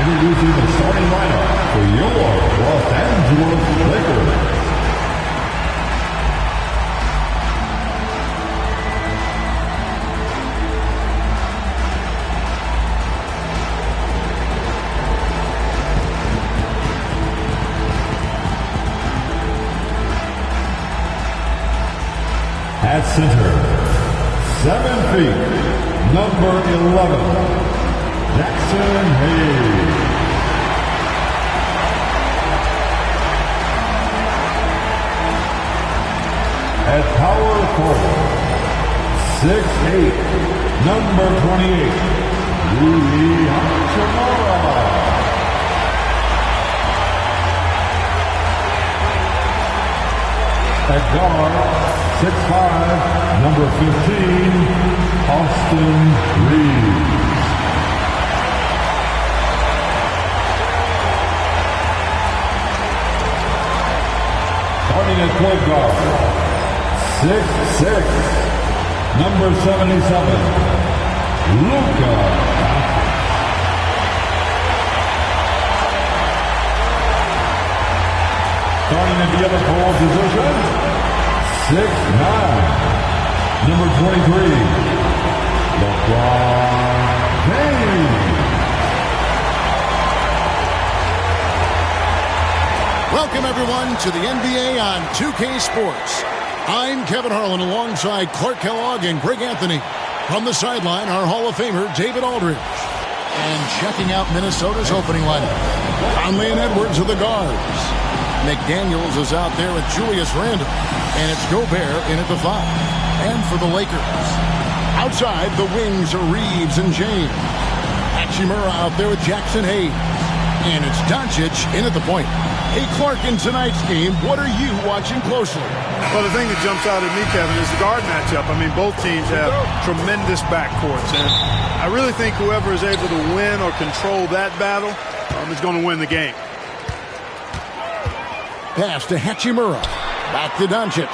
Introducing the starting lineup for your Los Angeles Lakers. At center, 7 feet, number 11, Jackson Hayes. At power forward, 6'8", number 28, Rui Hachimura. At guard, 6'5", number 15, Austin Reeves. Starting at point guard, 6'6", number 77, Luka. Starting at the other forward position, 6'9", number 23, LeBron James. Welcome, everyone, to the NBA on 2K Sports. I'm Kevin Harlan alongside Clark Kellogg and Greg Anthony. From the sideline, our Hall of Famer, David Aldridge. And checking out Minnesota's opening lineup, Conley and Edwards are the guards. McDaniels is out there with Julius Randle. And it's Gobert in at the 5. And for the Lakers, outside the wings are Reeves and James. Hachimura out there with Jackson Hayes. And it's Doncic in at the point. Hey, Clark, in tonight's game, what are you watching closely? Well, the thing that jumps out at me, Kevin, is the guard matchup. I mean, both teams have tremendous backcourts. And I really think whoever is able to win or control that battle is going to win the game. Pass to Hachimura. Back to Doncic.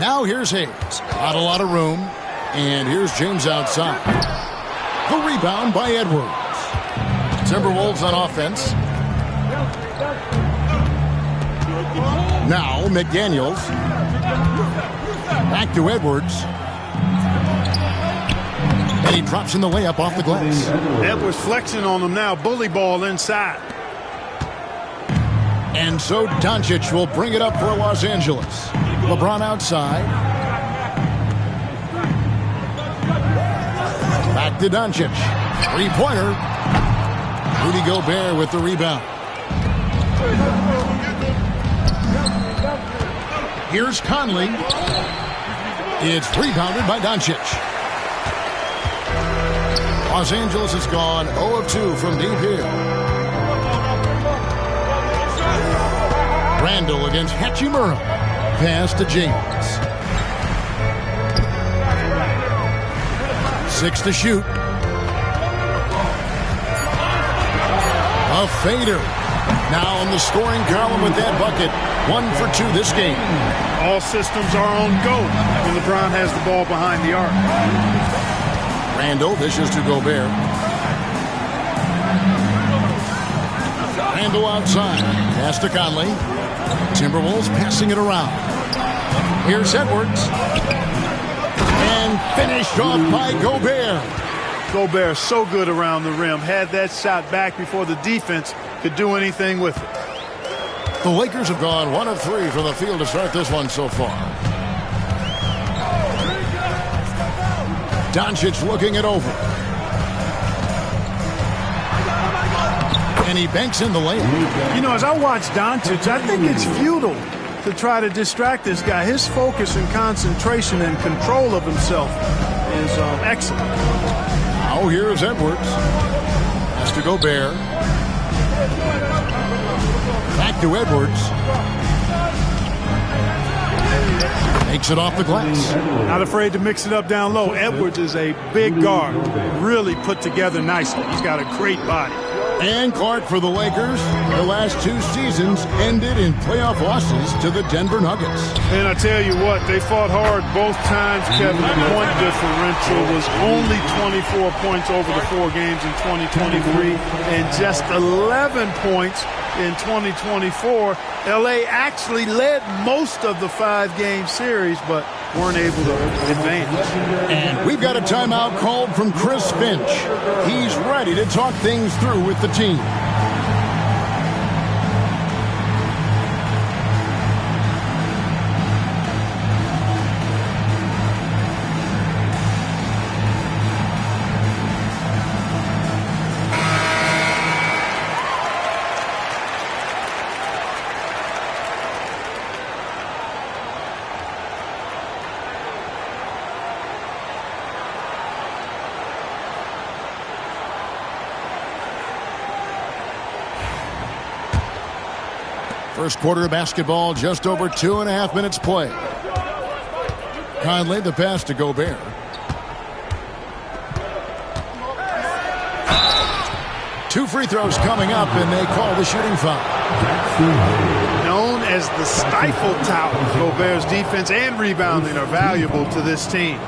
Now here's Hayes. Not a lot of room. And here's James outside. The rebound by Edwards. Timberwolves on offense. Now McDaniels. Back to Edwards. And he drops in the layup off the glass. Edwards flexing on them now. Bully ball inside. And so Doncic will bring it up for Los Angeles. LeBron outside. Back to Doncic. Three-pointer. Rudy Gobert with the rebound. Here's Conley. It's rebounded by Doncic. Los Angeles has gone 0 of 2 from deep here. Randle against Hachimura. Pass to James. 6 to shoot. A fader. Now on the scoring column with that bucket. 1 for 2 this game. All systems are on go when LeBron has the ball behind the arc. Randle dishes to Gobert. Randle outside. Pass to Conley. Timberwolves passing it around. Here's Edwards. And finished off by Gobert. Gobert so good around the rim. Had that shot back before the defense could do anything with it. The Lakers have gone 1 of 3 from the field to start this one so far. Doncic looking it over. And he banks in the lane. You know, as I watch Doncic, I think it's futile to try to distract this guy. His focus and concentration and control of himself is excellent. Now here's Edwards. Has to Gobert. Back to Edwards. Makes it off the glass. Not afraid to mix it up down low. Edwards is a big guard. Really put together nicely. He's got a great body. And Clark, for the Lakers, the last 2 seasons ended in playoff losses to the Denver Nuggets. And I tell you what, they fought hard both times, Kevin. The point differential was only 24 points over the 4 games in 2023 and just 11 points in 2024. LA actually led most of the 5-game series, but weren't able to advance. And we've got a timeout called from Chris Finch. He's ready to talk things through with the team. First quarter of basketball, just over 2.5 minutes play. Conley, the pass to Gobert. Two free throws coming up, and they call the shooting foul. Known as the stifle tower, Gobert's defense and rebounding are valuable to this team.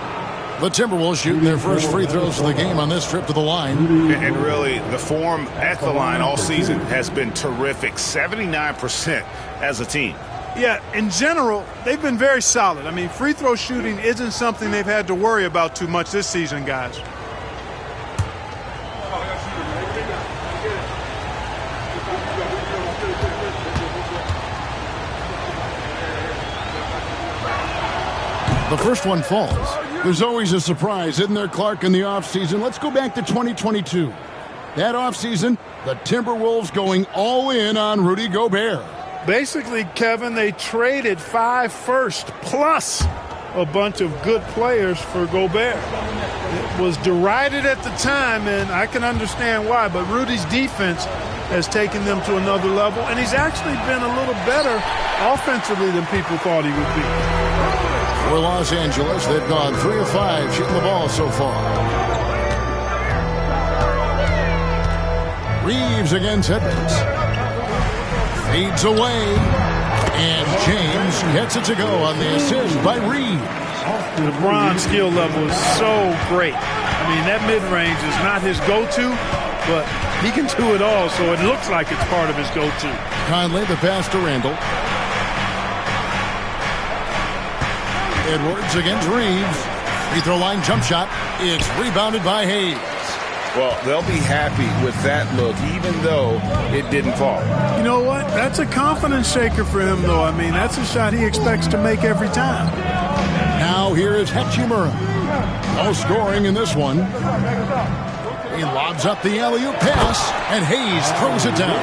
The Timberwolves shooting their first free throws of the game on this trip to the line. And really, the form at the line all season has been terrific. 79% as a team. Yeah, in general, they've been very solid. I mean, free throw shooting isn't something they've had to worry about too much this season, guys. The first one falls. There's always a surprise, isn't there, Clark, in the offseason? Let's go back to 2022. That offseason, the Timberwolves going all in on Rudy Gobert. Basically, Kevin, they traded 5 firsts plus a bunch of good players for Gobert. It was derided at the time, and I can understand why, but Rudy's defense has taken them to another level, and he's actually been a little better offensively than people thought he would be. For Los Angeles, they've gone 3 of 5 shooting the ball so far. Reeves against Edmonds. Fades away. And James gets it to go on the assist by Reeves. LeBron's skill level is so great. I mean, that mid-range is not his go-to, but he can do it all, so it looks like it's part of his go-to. Conley, the pass to Randall. Edwards against Reeves. Free throw line jump shot. It's rebounded by Hayes. Well, they'll be happy with that look, even though it didn't fall. You know what? That's a confidence shaker for him, though. I mean, that's a shot he expects to make every time. Now here is Hachimura. No scoring in this one. He lobs up the alley-oop pass, and Hayes throws it down.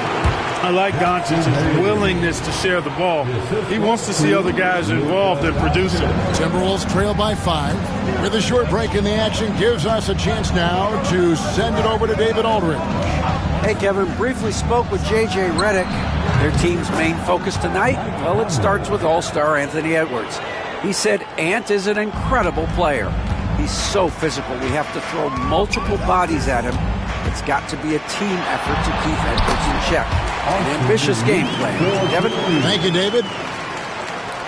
I like Doncic's willingness to share the ball. He wants to see other guys involved and producing. Timberwolves trail by 5. With a short break in the action, gives us a chance now to send it over to David Aldridge. Hey, Kevin, briefly spoke with J.J. Redick. Their team's main focus tonight, well, it starts with All-Star Anthony Edwards. He said Ant is an incredible player. He's so physical. We have to throw multiple bodies at him. It's got to be a team effort to keep Edwards in check. An ambitious game plan. Kevin? Thank you, David.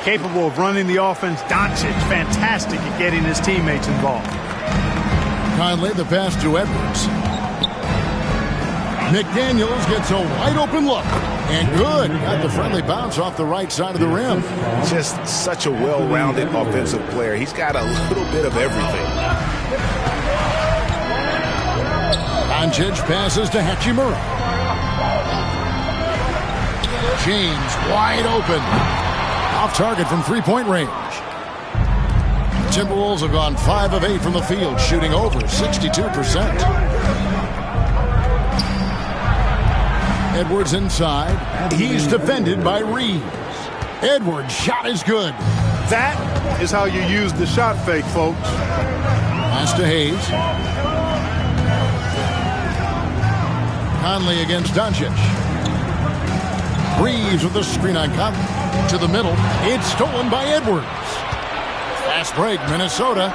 Capable of running the offense. Doncic, fantastic at getting his teammates involved. Conley, the pass to Edwards. McDaniels gets a wide-open look. And good. Got the friendly bounce off the right side of the rim. Just such a well-rounded offensive player. He's got a little bit of everything. Doncic passes to Hachimura. James wide open. Off target from three-point range. Timberwolves have gone 5 of 8 from the field, shooting over 62%. Edwards inside. He's defended by Reeves. Edwards' shot is good. That is how you use the shot fake, folks. Pass to Hayes. Conley against Doncic. Reeves with the screen on Conley. To the middle. It's stolen by Edwards. Fast break, Minnesota.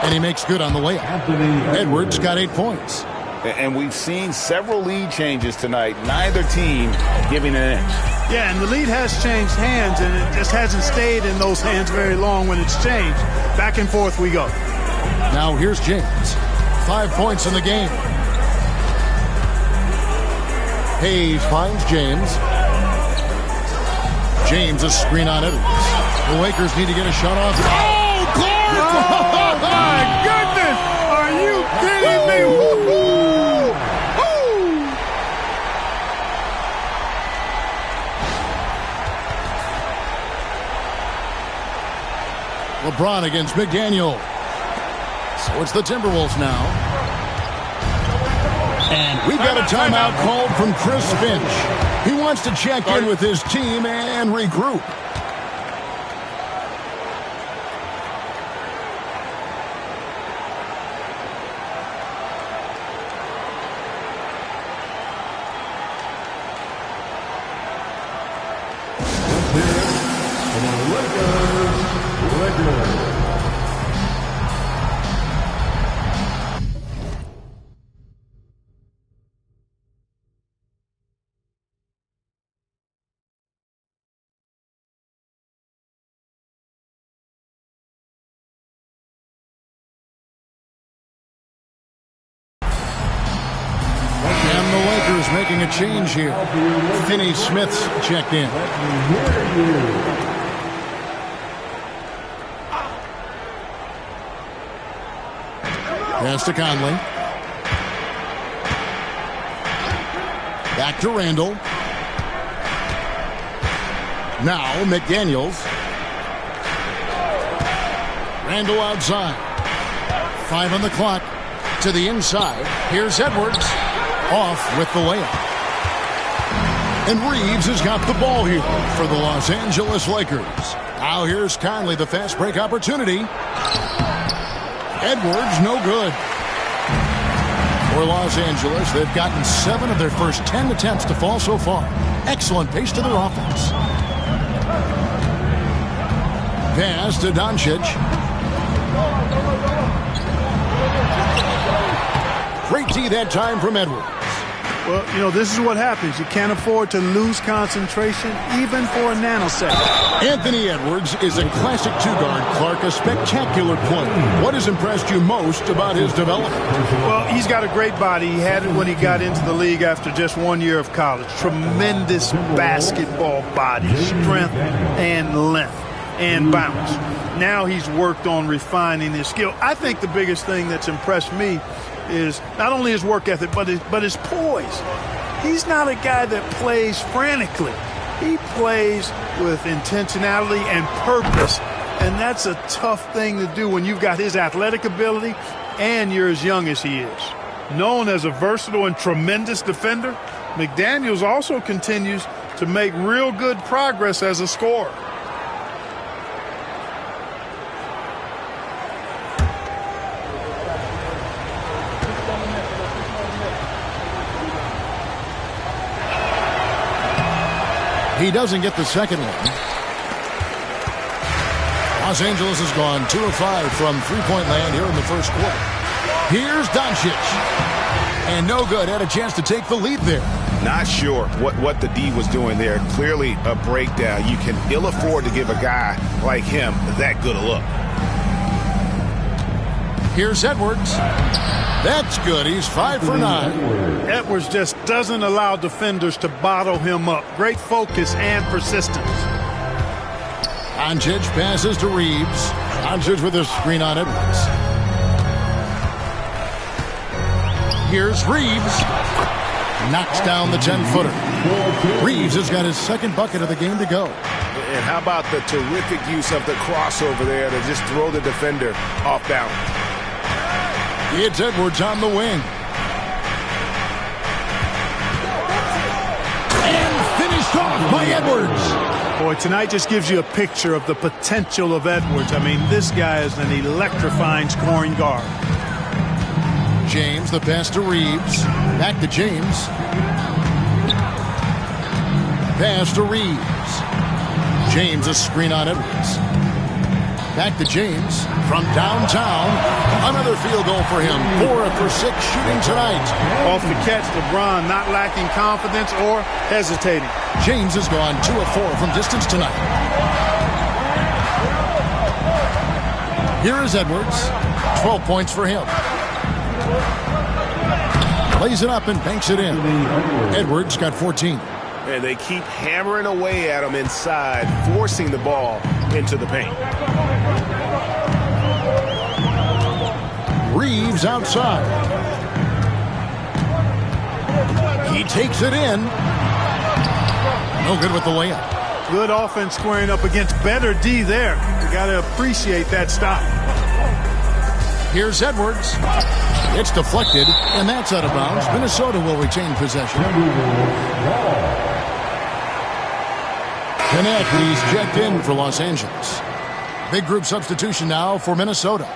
And he makes good on the layup. Edwards got 8 points. And we've seen several lead changes tonight, neither team giving an inch. Yeah, and the lead has changed hands, and it just hasn't stayed in those hands very long when it's changed. Back and forth we go. Now here's James. 5 points in the game. Hayes finds James. James a screen on Edwards. The Lakers need to get a shot off. Oh, Clark! Oh, my goodness! Are you kidding me? Woo-hoo! Woo! LeBron against McDaniel. So it's the Timberwolves now. And we've got a timeout called from Chris Finch. He wants to check in with his team and regroup. Making a change here. Finney Smith's checked in. Pass to Conley. Back to Randall. Now McDaniels. Randall outside. 5 on the clock. To the inside. Here's Edwards. Off with the layup. And Reeves has got the ball here for the Los Angeles Lakers. Now here's Conley, the fast break opportunity. Edwards, no good. For Los Angeles, they've gotten 7 of their first 10 attempts to fall so far. Excellent pace to their offense. Pass to Doncic. Great D that time from Edwards. Well, you know, this is what happens. You can't afford to lose concentration, even for a nanosecond. Anthony Edwards is a classic two-guard, Clark, a spectacular player. What has impressed you most about his development? Well, he's got a great body. He had it when he got into the league after just 1 year of college. Tremendous basketball body, strength and length and bounce. Now he's worked on refining his skill. I think the biggest thing that's impressed me is not only his work ethic, but his poise. He's not a guy that plays frantically. He plays with intentionality and purpose, and that's a tough thing to do when you've got his athletic ability and you're as young as he is. Known as a versatile and tremendous defender, McDaniels also continues to make real good progress as a scorer. He doesn't get the second one. Los Angeles has gone 2 of 5 from three-point land here in the first quarter. Here's Doncic. And no good. Had a chance to take the lead there. Not sure what the D was doing there. Clearly a breakdown. You can ill afford to give a guy like him that good a look. Here's Edwards. That's good. He's 5 for 9. Edwards just doesn't allow defenders to bottle him up. Great focus and persistence. Doncic passes to Reeves. Doncic with a screen on Edwards. Here's Reeves. Knocks down the 10-footer. Reeves has got his second bucket of the game to go. And how about the terrific use of the crossover there to just throw the defender off balance. It's Edwards on the wing. And finished off by Edwards. Boy, tonight just gives you a picture of the potential of Edwards. I mean, this guy is an electrifying scoring guard. James, the pass to Reeves. Back to James. Pass to Reeves. James, a screen on Edwards. Back to James from downtown. Another field goal for him. 4 for 6 shooting tonight. Off the catch, LeBron not lacking confidence or hesitating. James has gone 2 of 4 from distance tonight. Here is Edwards. 12 points for him. Lays it up and banks it in. Edwards got 14. And they keep hammering away at him inside, forcing the ball into the paint. Reeves outside. He takes it in. No good with the layup. Good offense squaring up against better D there. You got to appreciate that stop. Here's Edwards. It's deflected, and that's out of bounds. Minnesota will retain possession. Connect, he's checked in for Los Angeles. Big group substitution now for Minnesota.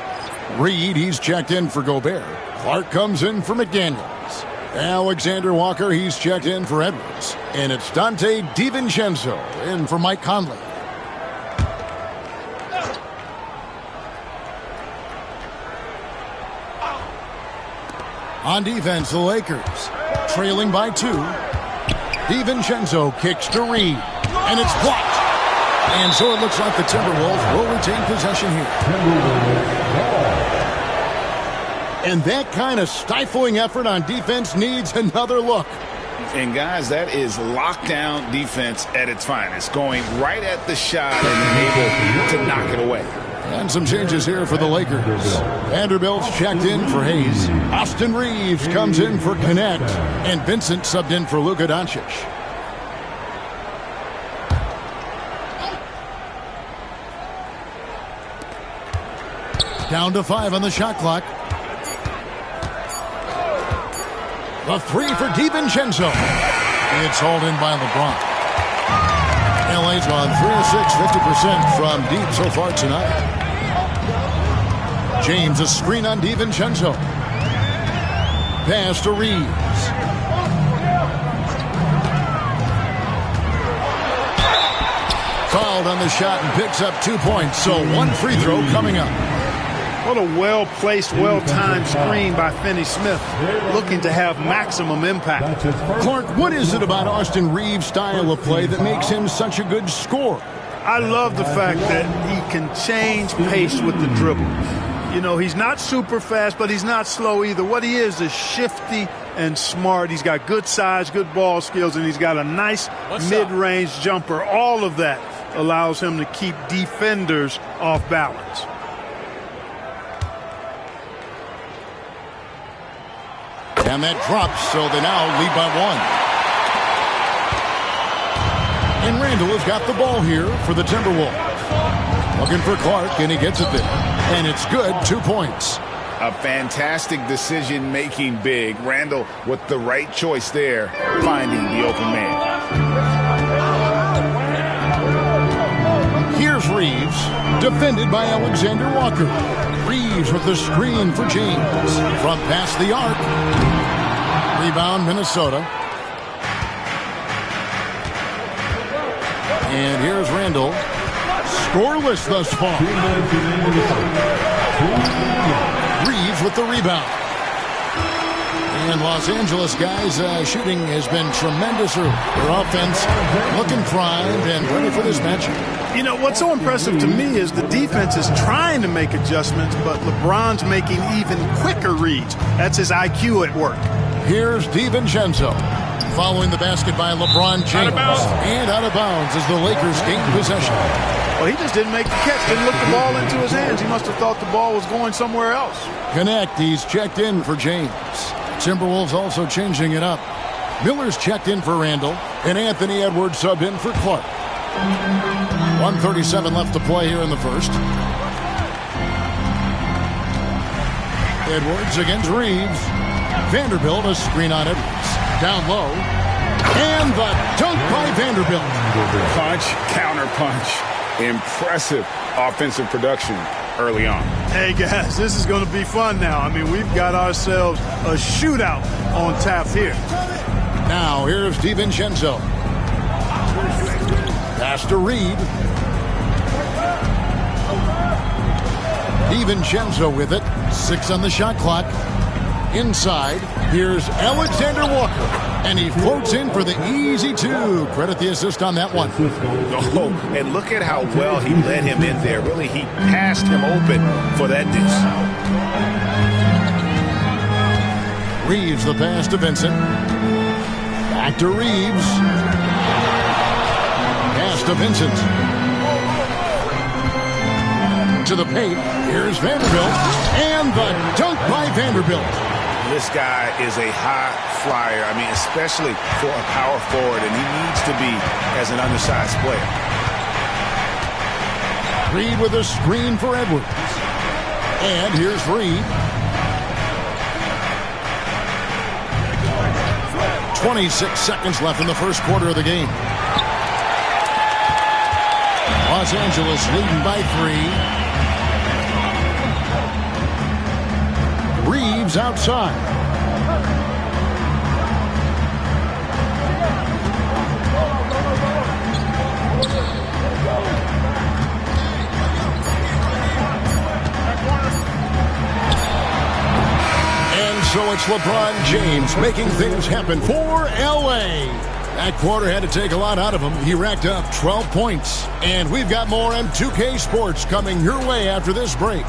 Reed, he's checked in for Gobert. Clark comes in for McDaniels. Alexander Walker, he's checked in for Edwards. And it's Dante DiVincenzo in for Mike Conley. On defense, the Lakers trailing by 2. DiVincenzo kicks to Reed, and it's blocked. And so it looks like the Timberwolves will retain possession here. And that kind of stifling effort on defense needs another look. And guys, that is lockdown defense at its finest, going right at the shot and able to knock it away. And some changes here for the Lakers. Vanderbilt's checked in for Hayes. Austin Reeves comes in for Connect. And Vincent subbed in for Luka Doncic. Down to 5 on the shot clock. The 3 for DiVincenzo. It's hauled in by LeBron. LA's gone 3 of 6, 50% from deep so far tonight. James, a screen on DiVincenzo. Pass to Reeves. Fouled on the shot and picks up 2 points. So 1 free throw coming up. What a well-placed, well-timed screen by Finney-Smith, looking to have maximum impact. Clark, what is it about Austin Reeves' style of play that makes him such a good scorer? I love the fact that he can change pace with the dribble. You know, he's not super fast, but he's not slow either. What he is shifty and smart. He's got good size, good ball skills, and he's got a nice mid-range jumper. All of that allows him to keep defenders off balance. And that drops, so they now lead by 1. And Randall has got the ball here for the Timberwolves. Looking for Clark, and he gets it there. And it's good, 2 points. A fantastic decision-making big. Randall with the right choice there, finding the open man. Here's Reeves, defended by Alexander Walker. Reeves with the screen for James. From past the arc. Rebound, Minnesota. And here's Randall. Scoreless thus far. Reeves with the rebound. And Los Angeles guys, shooting has been tremendous. Their offense looking primed and ready for this matchup. You know, what's so impressive to me is the defense is trying to make adjustments, but LeBron's making even quicker reads. That's his IQ at work. Here's DiVincenzo. Following the basket by LeBron James. And out of bounds as the Lakers gain possession. Well, he just didn't make the catch, didn't look the ball into his hands. He must have thought the ball was going somewhere else. Connect, he's checked in for James. Timberwolves also changing it up. Miller's checked in for Randall, and Anthony Edwards subbed in for Clark. 1:37 left to play here in the first. Edwards against Reeves. Vanderbilt, a screen on Edwards. Down low. And the dunk by Vanderbilt. Punch, counter punch. Impressive offensive production early on. Hey, guys, this is going to be fun now. I mean, we've got ourselves a shootout on tap here. Now, here's DiVincenzo. Pass to Reed. DiVincenzo with it. 6 on the shot clock. Inside, here's Alexander Walker. And he floats in for the easy 2. Credit the assist on that one. Oh, and look at how well he led him in there. Really, he passed him open for that deuce. Reeves the pass to Vincent. Back to Reeves. Pass to Vincent. To the paint. Here's Vanderbilt. And the dunk by Vanderbilt. This guy is a high flyer. I mean, especially for a power forward, and he needs to be as an undersized player. Reed with a screen for Edwards. And here's Reed. 26 seconds left in the first quarter of the game. Los Angeles leading by 3. Reeves outside. And so it's LeBron James making things happen for LA. That quarter had to take a lot out of him. He racked up 12 points. And we've got more M2K Sports coming your way after this break.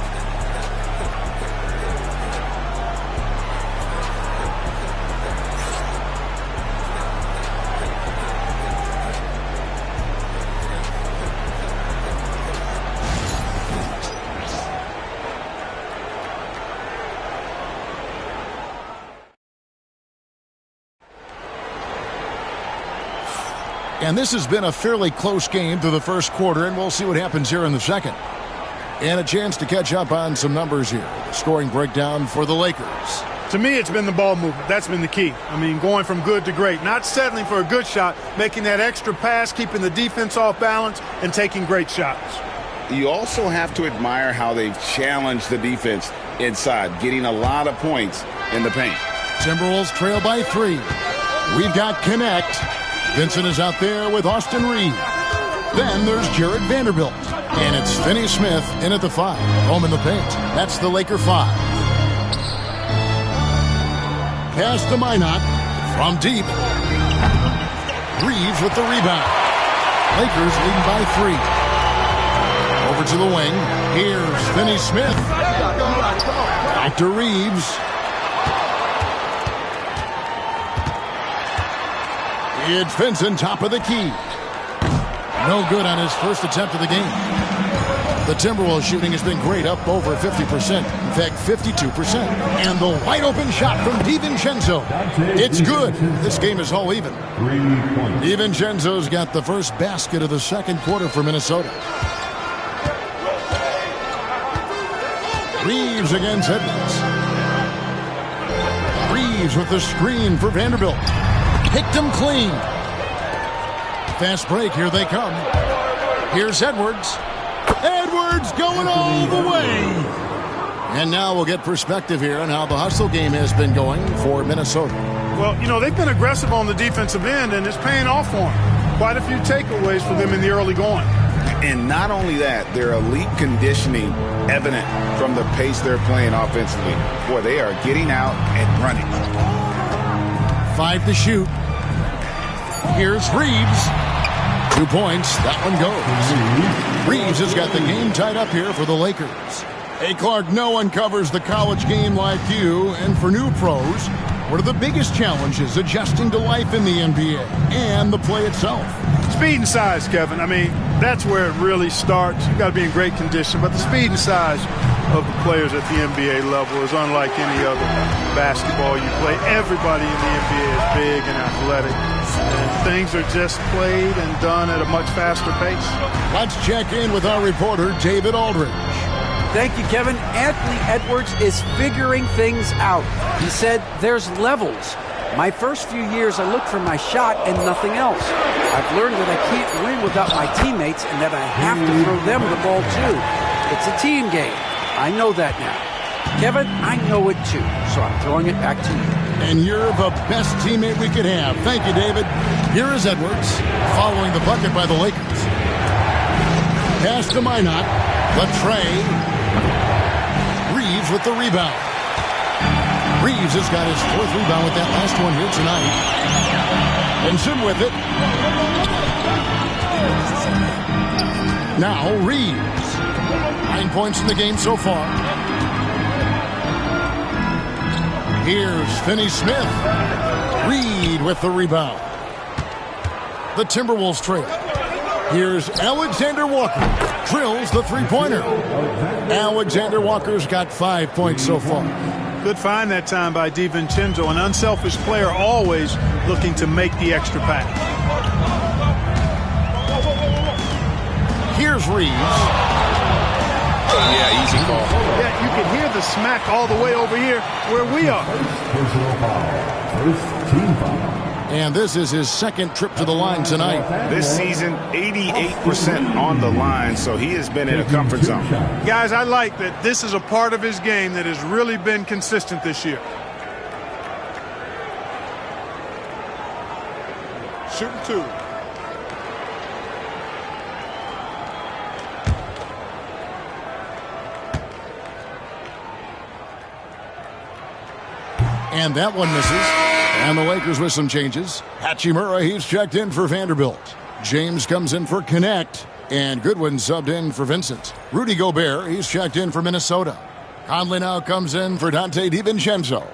And this has been a fairly close game through the first quarter, and we'll see what happens here in the second. And a chance to catch up on some numbers here. The scoring breakdown for the Lakers. To me, it's been the ball movement. That's been the key. I mean, going from good to great. Not settling for a good shot, making that extra pass, keeping the defense off balance, and taking great shots. You also have to admire how they've challenged the defense inside, getting a lot of points in the paint. Timberwolves trail by 3. We've got Connect. Vincent is out there with Austin Reed. Then there's Jared Vanderbilt. And it's Finney Smith in at the 5. Home in the paint. That's the Laker 5. Pass to Minot. From deep. Reeves with the rebound. Lakers leading by 3. Over to the wing. Here's Finney Smith. Back to Reeves. It's Vincent, top of the key. No good on his first attempt of the game. The Timberwolves shooting has been great, up over 50%. In fact, 52%. And the wide open shot from DiVincenzo. It's good. This game is all even. DiVincenzo's got the first basket of the second quarter for Minnesota. Reeves against Edwards. Reeves with the screen for Vanderbilt. Picked him clean. Fast break. Here they come. Here's Edwards. Edwards going all the way. And now we'll get perspective here on how the hustle game has been going for Minnesota. Well, you know, they've been aggressive on the defensive end, and it's paying off for them. Quite a few takeaways for them in the early going. And not only that, their elite conditioning evident from the pace they're playing offensively. Boy, they are getting out and running. 5 to shoot. Here's Reeves. 2 points. That one goes. Reeves has got the game tied up here for the Lakers. Hey, Clark, no one covers the college game like you. And for new pros, what are the biggest challenges adjusting to life in the NBA and the play itself? Speed and size, Kevin. I mean, that's where it really starts. You've got to be in great condition. But the speed and size of the players at the NBA level is unlike any other basketball you play. Everybody in the NBA is big and athletic. And things are just played and done at a much faster pace. Let's check in with our reporter, David Aldridge. Thank you, Kevin. Anthony Edwards is figuring things out. He said there's levels. My first few years, I looked for my shot and nothing else. I've learned that I can't win without my teammates and that I have to throw them the ball too. It's a team game. I know that now. Kevin, I know it too, so I'm throwing it back to you. And you're the best teammate we could have. Thank you, David. Here is Edwards, following the bucket by the Lakers. Pass to Minot. The tray. Reeves with the rebound. Reeves has got his 4th rebound with that last one here tonight. Benson with it. Now Reeves. 9 points in the game so far. Here's Finney Smith. Reed with the rebound. The Timberwolves trail. Here's Alexander Walker. Drills the three-pointer. Alexander Walker's got 5 points so far. Good find that time by DiVincenzo. An unselfish player always looking to make the extra pass. Here's Reeves. Yeah, easy call. Yeah, you can hear the smack all the way over here where we are. Personal foul. First team foul. And this is his 2nd trip to the line tonight. This season, 88% on the line, so he has been in a comfort zone. Guys, I like that this is a part of his game that has really been consistent this year. Shooting 2. And that one misses. And the Lakers with some changes. Hachimura, he's checked in for Vanderbilt. James comes in for Connect. And Goodwin subbed in for Vincent. Rudy Gobert, he's checked in for Minnesota. Conley now comes in for Dante DiVincenzo.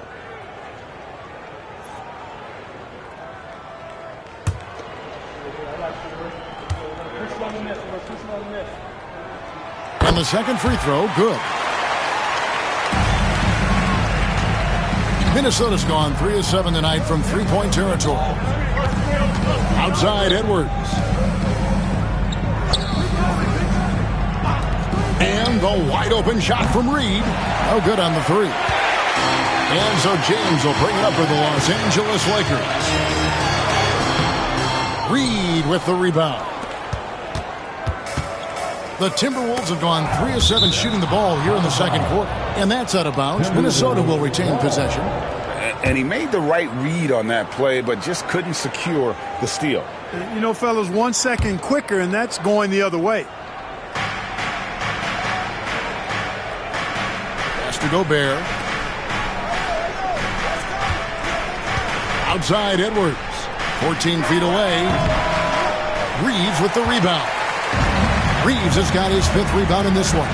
And the second free throw, good. Minnesota's gone 3 of 7 tonight from three-point territory. Outside Edwards. And the wide-open shot from Reed. No good on the 3. And so James will bring it up for the Los Angeles Lakers. Reed with the rebound. The Timberwolves have gone 3 of 7 shooting the ball here in the second quarter. And that's out of bounds. Minnesota will retain possession. And he made the right read on that play, but just couldn't secure the steal. You know, fellas, 1 second quicker, and that's going the other way. Pass to Gobert. Outside Edwards. 14 feet away. Reeves with the rebound. Reeves has got his 5th rebound in this one.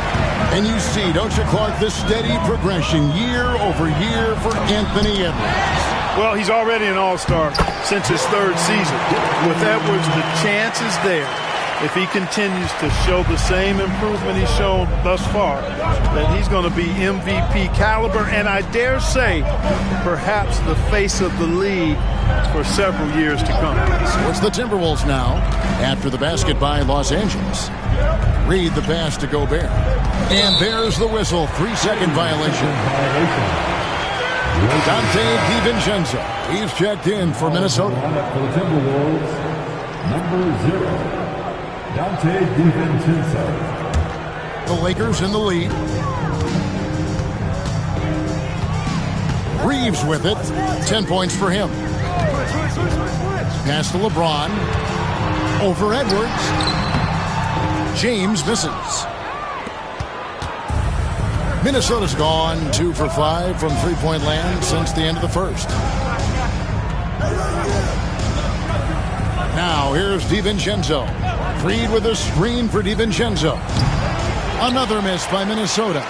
And you see, don't you, Clark, this steady progression year over year for Anthony Edwards. Well, he's already an all-star since his 3rd season. With Edwards, the chance is there, if he continues to show the same improvement he's shown thus far, that he's going to be MVP caliber, and I dare say, perhaps the face of the league for several years to come. So it's the Timberwolves now, after the basket by Los Angeles. Reed the pass to Gobert. And there's the whistle. 3-second violation. Dante DiVincenzo. He's checked in for Minnesota. For the Timberwolves, number 0, Dante DiVincenzo. The Lakers in the lead. Reeves with it. 10 points for him. Pass to LeBron. Over Edwards. James misses. Minnesota's gone 2 for 5 from three-point land since the end of the first. Now here's DiVincenzo. Reed with a screen for DiVincenzo. Another miss by Minnesota.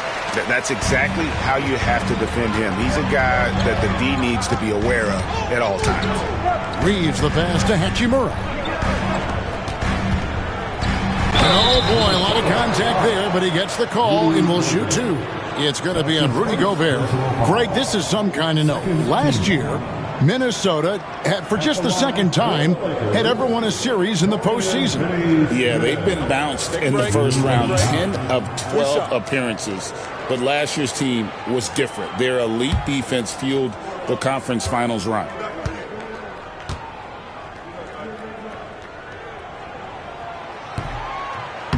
That's exactly how you have to defend him. He's a guy that the D needs to be aware of at all times. Reeves the pass to Hachimura. Oh boy, a lot of contact there, but he gets the call and will shoot 2. It's going to be on Rudy Gobert. Greg, this is some kind of note. Last year, Minnesota had, for just the second time, had ever won a series in the postseason. Yeah, they've been bounced in the first round, 10 of 12 appearances. But last year's team was different. Their elite defense fueled the conference finals run.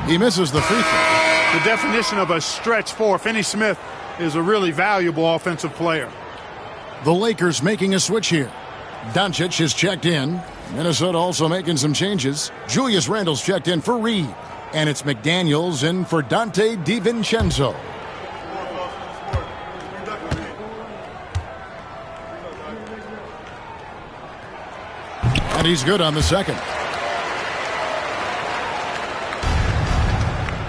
He misses the free throw. The definition of a stretch 4. Finney Smith is a really valuable offensive player. The Lakers making a switch here. Doncic is checked in. Minnesota also making some changes. Julius Randle's checked in for Reed. And it's McDaniels in for Dante DiVincenzo. And he's good on the second.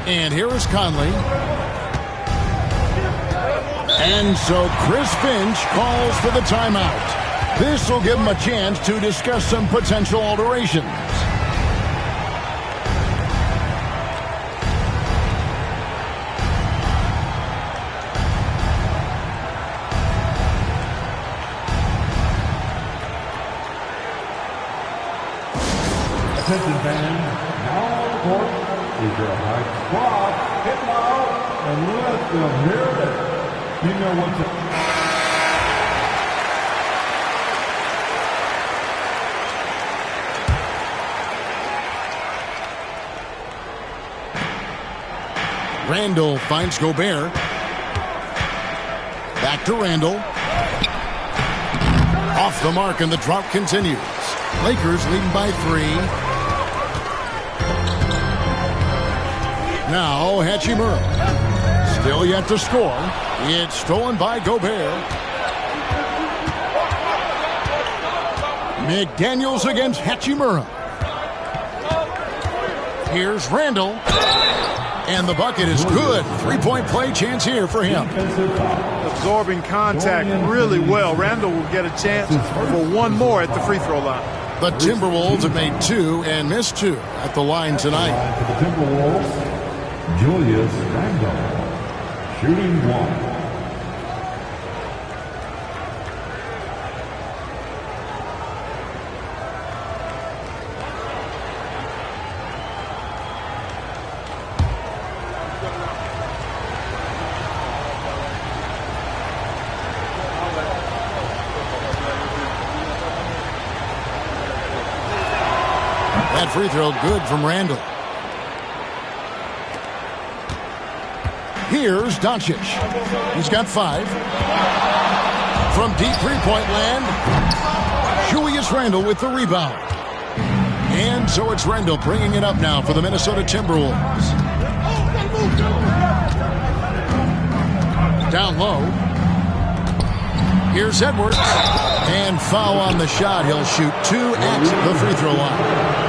And here is Conley. And so Chris Finch calls for the timeout. This will give him a chance to discuss some potential alterations. Attention fans, now on the court is your high squad. Get loud and let them hear it. You know what to... Randall finds Gobert. Back to Randall. Off the mark, and the drought continues. Lakers leading by 3. Now Hachimura. Still yet to score. It's stolen by Gobert. McDaniels against Hachimura. Here's Randall. And the bucket is good. 3-point play chance here for him. Absorbing contact really well. Randall will get a chance for one more at the free throw line. The Timberwolves have made 2 and missed 2 at the line tonight. For the Timberwolves, Julius Randle, shooting 1. That free throw good from Randall. Here's Doncic. He's got 5. From deep three-point land, Julius Randle with the rebound. And so it's Randle bringing it up now for the Minnesota Timberwolves. Down low. Here's Edwards. And foul on the shot. He'll shoot 2 at the free throw line.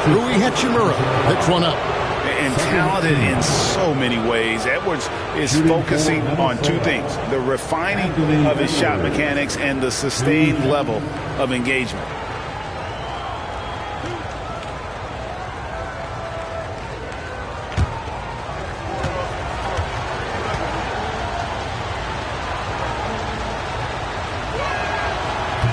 Rui Hachimura picks one up. And talented in so many ways. Edwards is focusing on 2 things: the refining of his shot mechanics and the sustained level of engagement.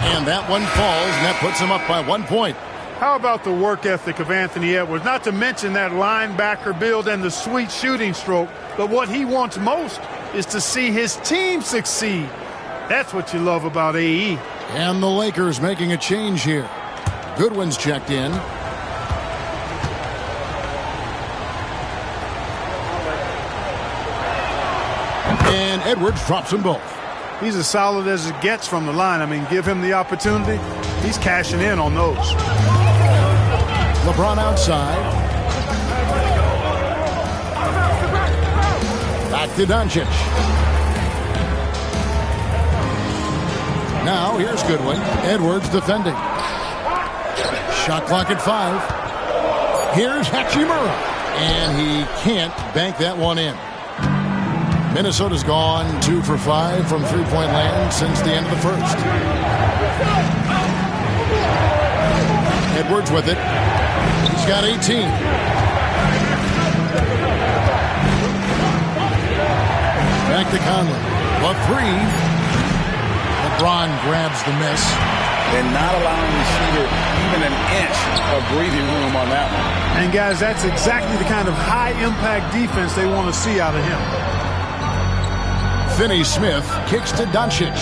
And that one falls, and that puts him up by 1 point. How about the work ethic of Anthony Edwards? Not to mention that linebacker build and the sweet shooting stroke. But what he wants most is to see his team succeed. That's what you love about AE. And the Lakers making a change here. Goodwin's checked in. And Edwards drops them both. He's as solid as it gets from the line. I mean, give him the opportunity. He's cashing in on those. LeBron outside. Back to Doncic. Now here's Goodwin. Edwards defending. Shot clock at 5. Here's Hachimura. And he can't bank that one in. Minnesota's gone 2 for 5 from three-point land since the end of the first. Edwards with it. He's got 18. Back to Conley. The 3. LeBron grabs the miss. And not allowing the shooter even an inch of breathing room on that one. And guys, that's exactly the kind of high-impact defense they want to see out of him. Finney-Smith kicks to Doncic.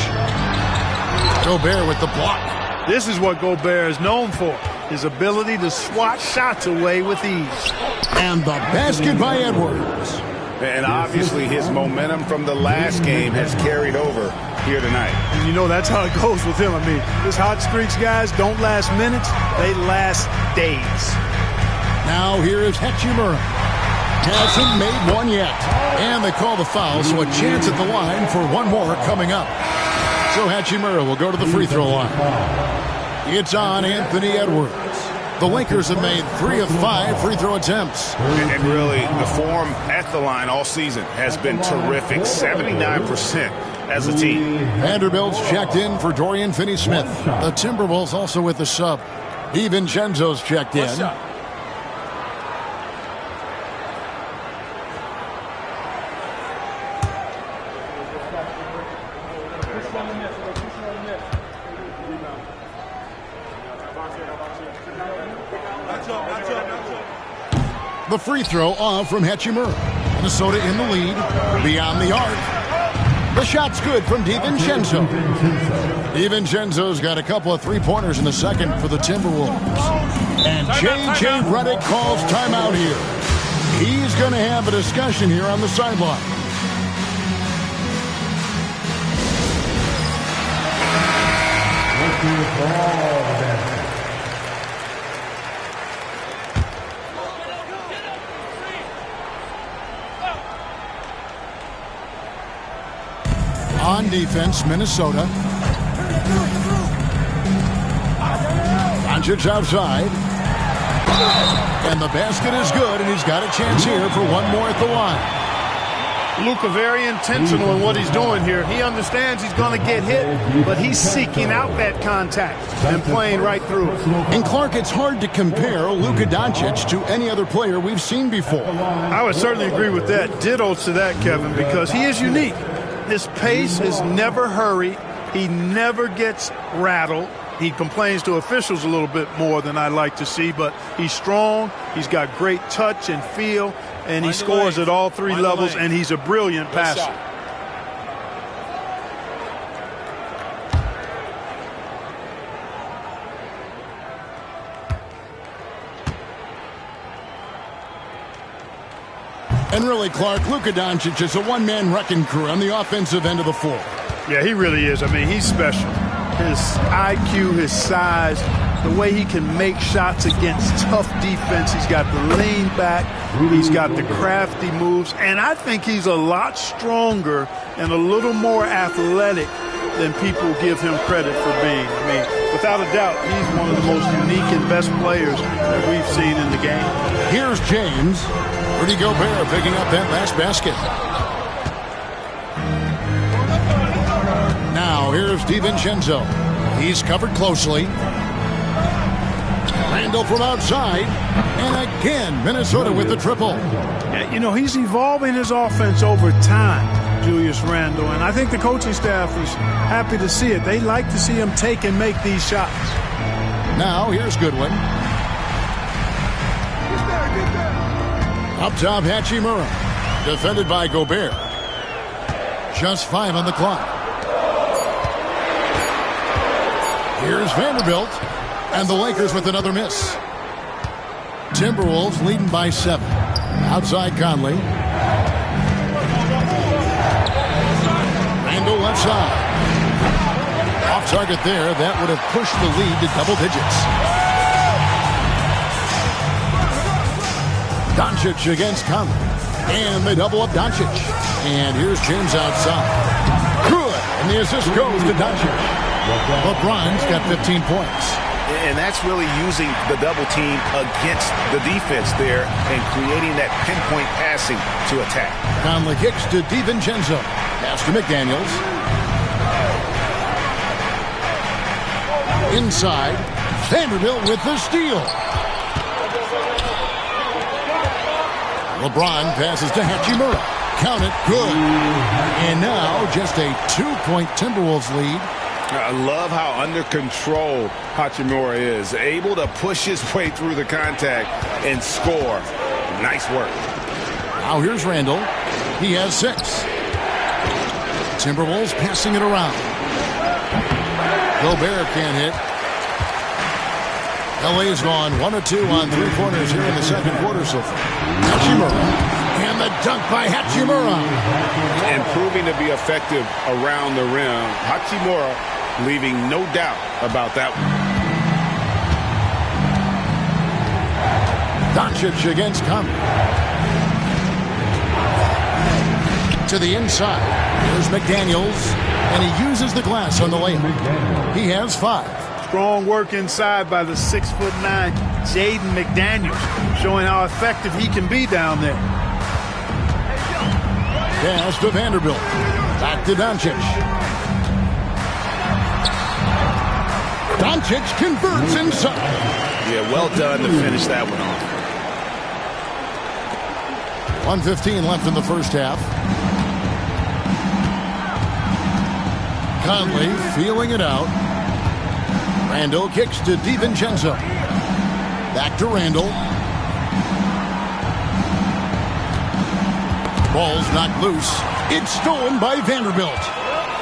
Gobert with the block. This is what Gobert is known for. His ability to swat shots away with ease. And the basket by Edwards. And obviously his momentum from the last game has carried over here tonight. And you know that's how it goes with him. I mean, his hot streaks, guys, don't last minutes. They last days. Now here is Hachimura. Hasn't made one yet. And they call the foul, so a chance at the line for one more coming up. So Hachimura will go to the free throw line. It's on Anthony Edwards. The Lakers have made 3 of 5 free throw attempts. And really, the form at the line all season has been terrific. 79% as a team. Vanderbilt's checked in for Dorian Finney-Smith. The Timberwolves also with the sub. DiVincenzo's checked in. The free throw off from Hachimura. Minnesota in the lead. Beyond the arc. The shot's good from DiVincenzo. DiVincenzo's got a couple of three-pointers in the second for the Timberwolves. And J.J. Redick calls timeout here. He's going to have a discussion here on the sideline. On defense, Minnesota. Doncic outside. And the basket is good, and he's got a chance here for one more at the line. Luka very intentional in what he's doing here. He understands he's going to get hit, but he's seeking out that contact and playing right through. And Clark, it's hard to compare Luka Doncic to any other player we've seen before. I would certainly agree with that. Ditto to that, Kevin, because he is unique. His pace is never hurried. He never gets rattled. He complains to officials a little bit more than I'd like to see, but he's strong. He's got great touch and feel, and he scores at all three levels, and he's a brilliant passer. And really, Clark, Luka Doncic is a one-man wrecking crew on the offensive end of the floor. Yeah, he really is. I mean, he's special. His IQ, his size, the way he can make shots against tough defense. He's got the lean back. He's got the crafty moves. And I think he's a lot stronger and a little more athletic than people give him credit for being. I mean, without a doubt, he's one of the most unique and best players that we've seen in the game. Here's James. Rudy Gobert picking up that last basket. Now here's DiVincenzo. He's covered closely. Randall from outside. And again, Minnesota with the triple. You know, he's evolving his offense over time, Julius Randle. And I think the coaching staff is happy to see it. They like to see him take and make these shots. Now here's Goodwin. Up top, Hachimura. Defended by Gobert. Just 5 on the clock. Here's Vanderbilt. And the Lakers with another miss. Timberwolves leading by 7. Outside Conley. Randall left side. Off target there. That would have pushed the lead to double digits. Doncic against Conley. And they double up Doncic. And here's James outside. Good. And the assist goes to Doncic. LeBron's got 15 points. And that's really using the double team against the defense there and creating that pinpoint passing to attack. Conley kicks to DiVincenzo. Pass to McDaniels. Inside. Vanderbilt with the steal. LeBron passes to Hachimura. Count it. Good. And now just a 2-point Timberwolves lead. I love how under control Hachimura is. Able to push his way through the contact and score. Nice work. Now here's Randall. He has 6. Timberwolves passing it around. Gobert can't hit. LA's gone 1 of 2 on 3 corners here in the second quarter so far. Hachimura. And the dunk by Hachimura. And proving to be effective around the rim. Hachimura leaving no doubt about that one. Doncic against Conley. To the inside. Here's McDaniels. And he uses the glass on the layup. He has 5. Strong work inside by the 6'9" Jaden McDaniels, showing how effective he can be down there. Pass to Vanderbilt. Back to Doncic. Doncic converts inside. Yeah, well done to finish that one off. 1:15 left in the first half. Conley feeling it out. Randall kicks to DiVincenzo. Back to Randall. Ball's knocked loose. It's stolen by Vanderbilt.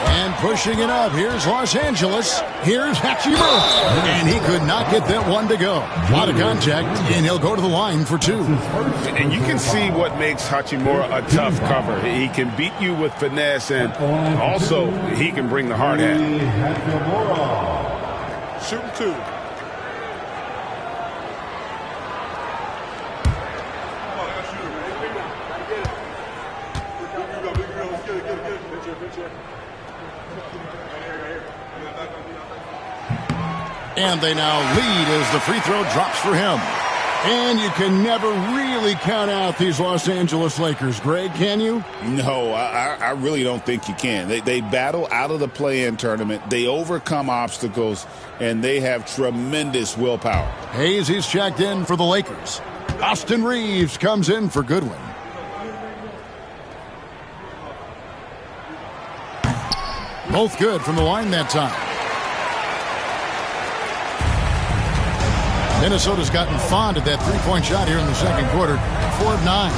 And pushing it up, here's Los Angeles. Here's Hachimura. And he could not get that one to go. A lot of contact, and he'll go to the line for two. And you can see what makes Hachimura a tough cover. He can beat you with finesse, and also he can bring the hard hat. Shooting two. And they now lead as the free throw drops for him. And you can never really count out these Los Angeles Lakers, Greg, can you? No, I really don't think you can. They battle out of the play-in tournament. They overcome obstacles, and they have tremendous willpower. Hayes, he's checked in for the Lakers. Austin Reeves comes in for Goodwin. Both good from the line that time. Minnesota's gotten fond of that three-point shot here in the second quarter. 4 of 9.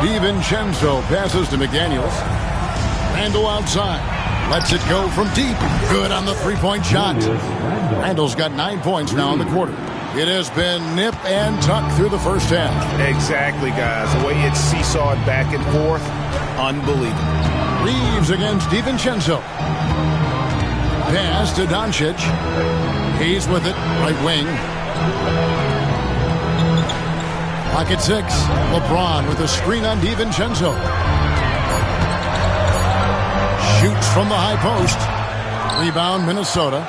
DiVincenzo passes to McDaniels. Randall outside. Lets it go from deep. Good on the three-point shot. Randall's got 9 points now in the quarter. It has been nip and tuck through the first half. Exactly, guys. The way it's seesawed back and forth, unbelievable. Reeves against DiVincenzo. Pass to Doncic. He's with it. Right wing. Pocket 6. LeBron with a screen on DiVincenzo. Shoots from the high post. Rebound Minnesota.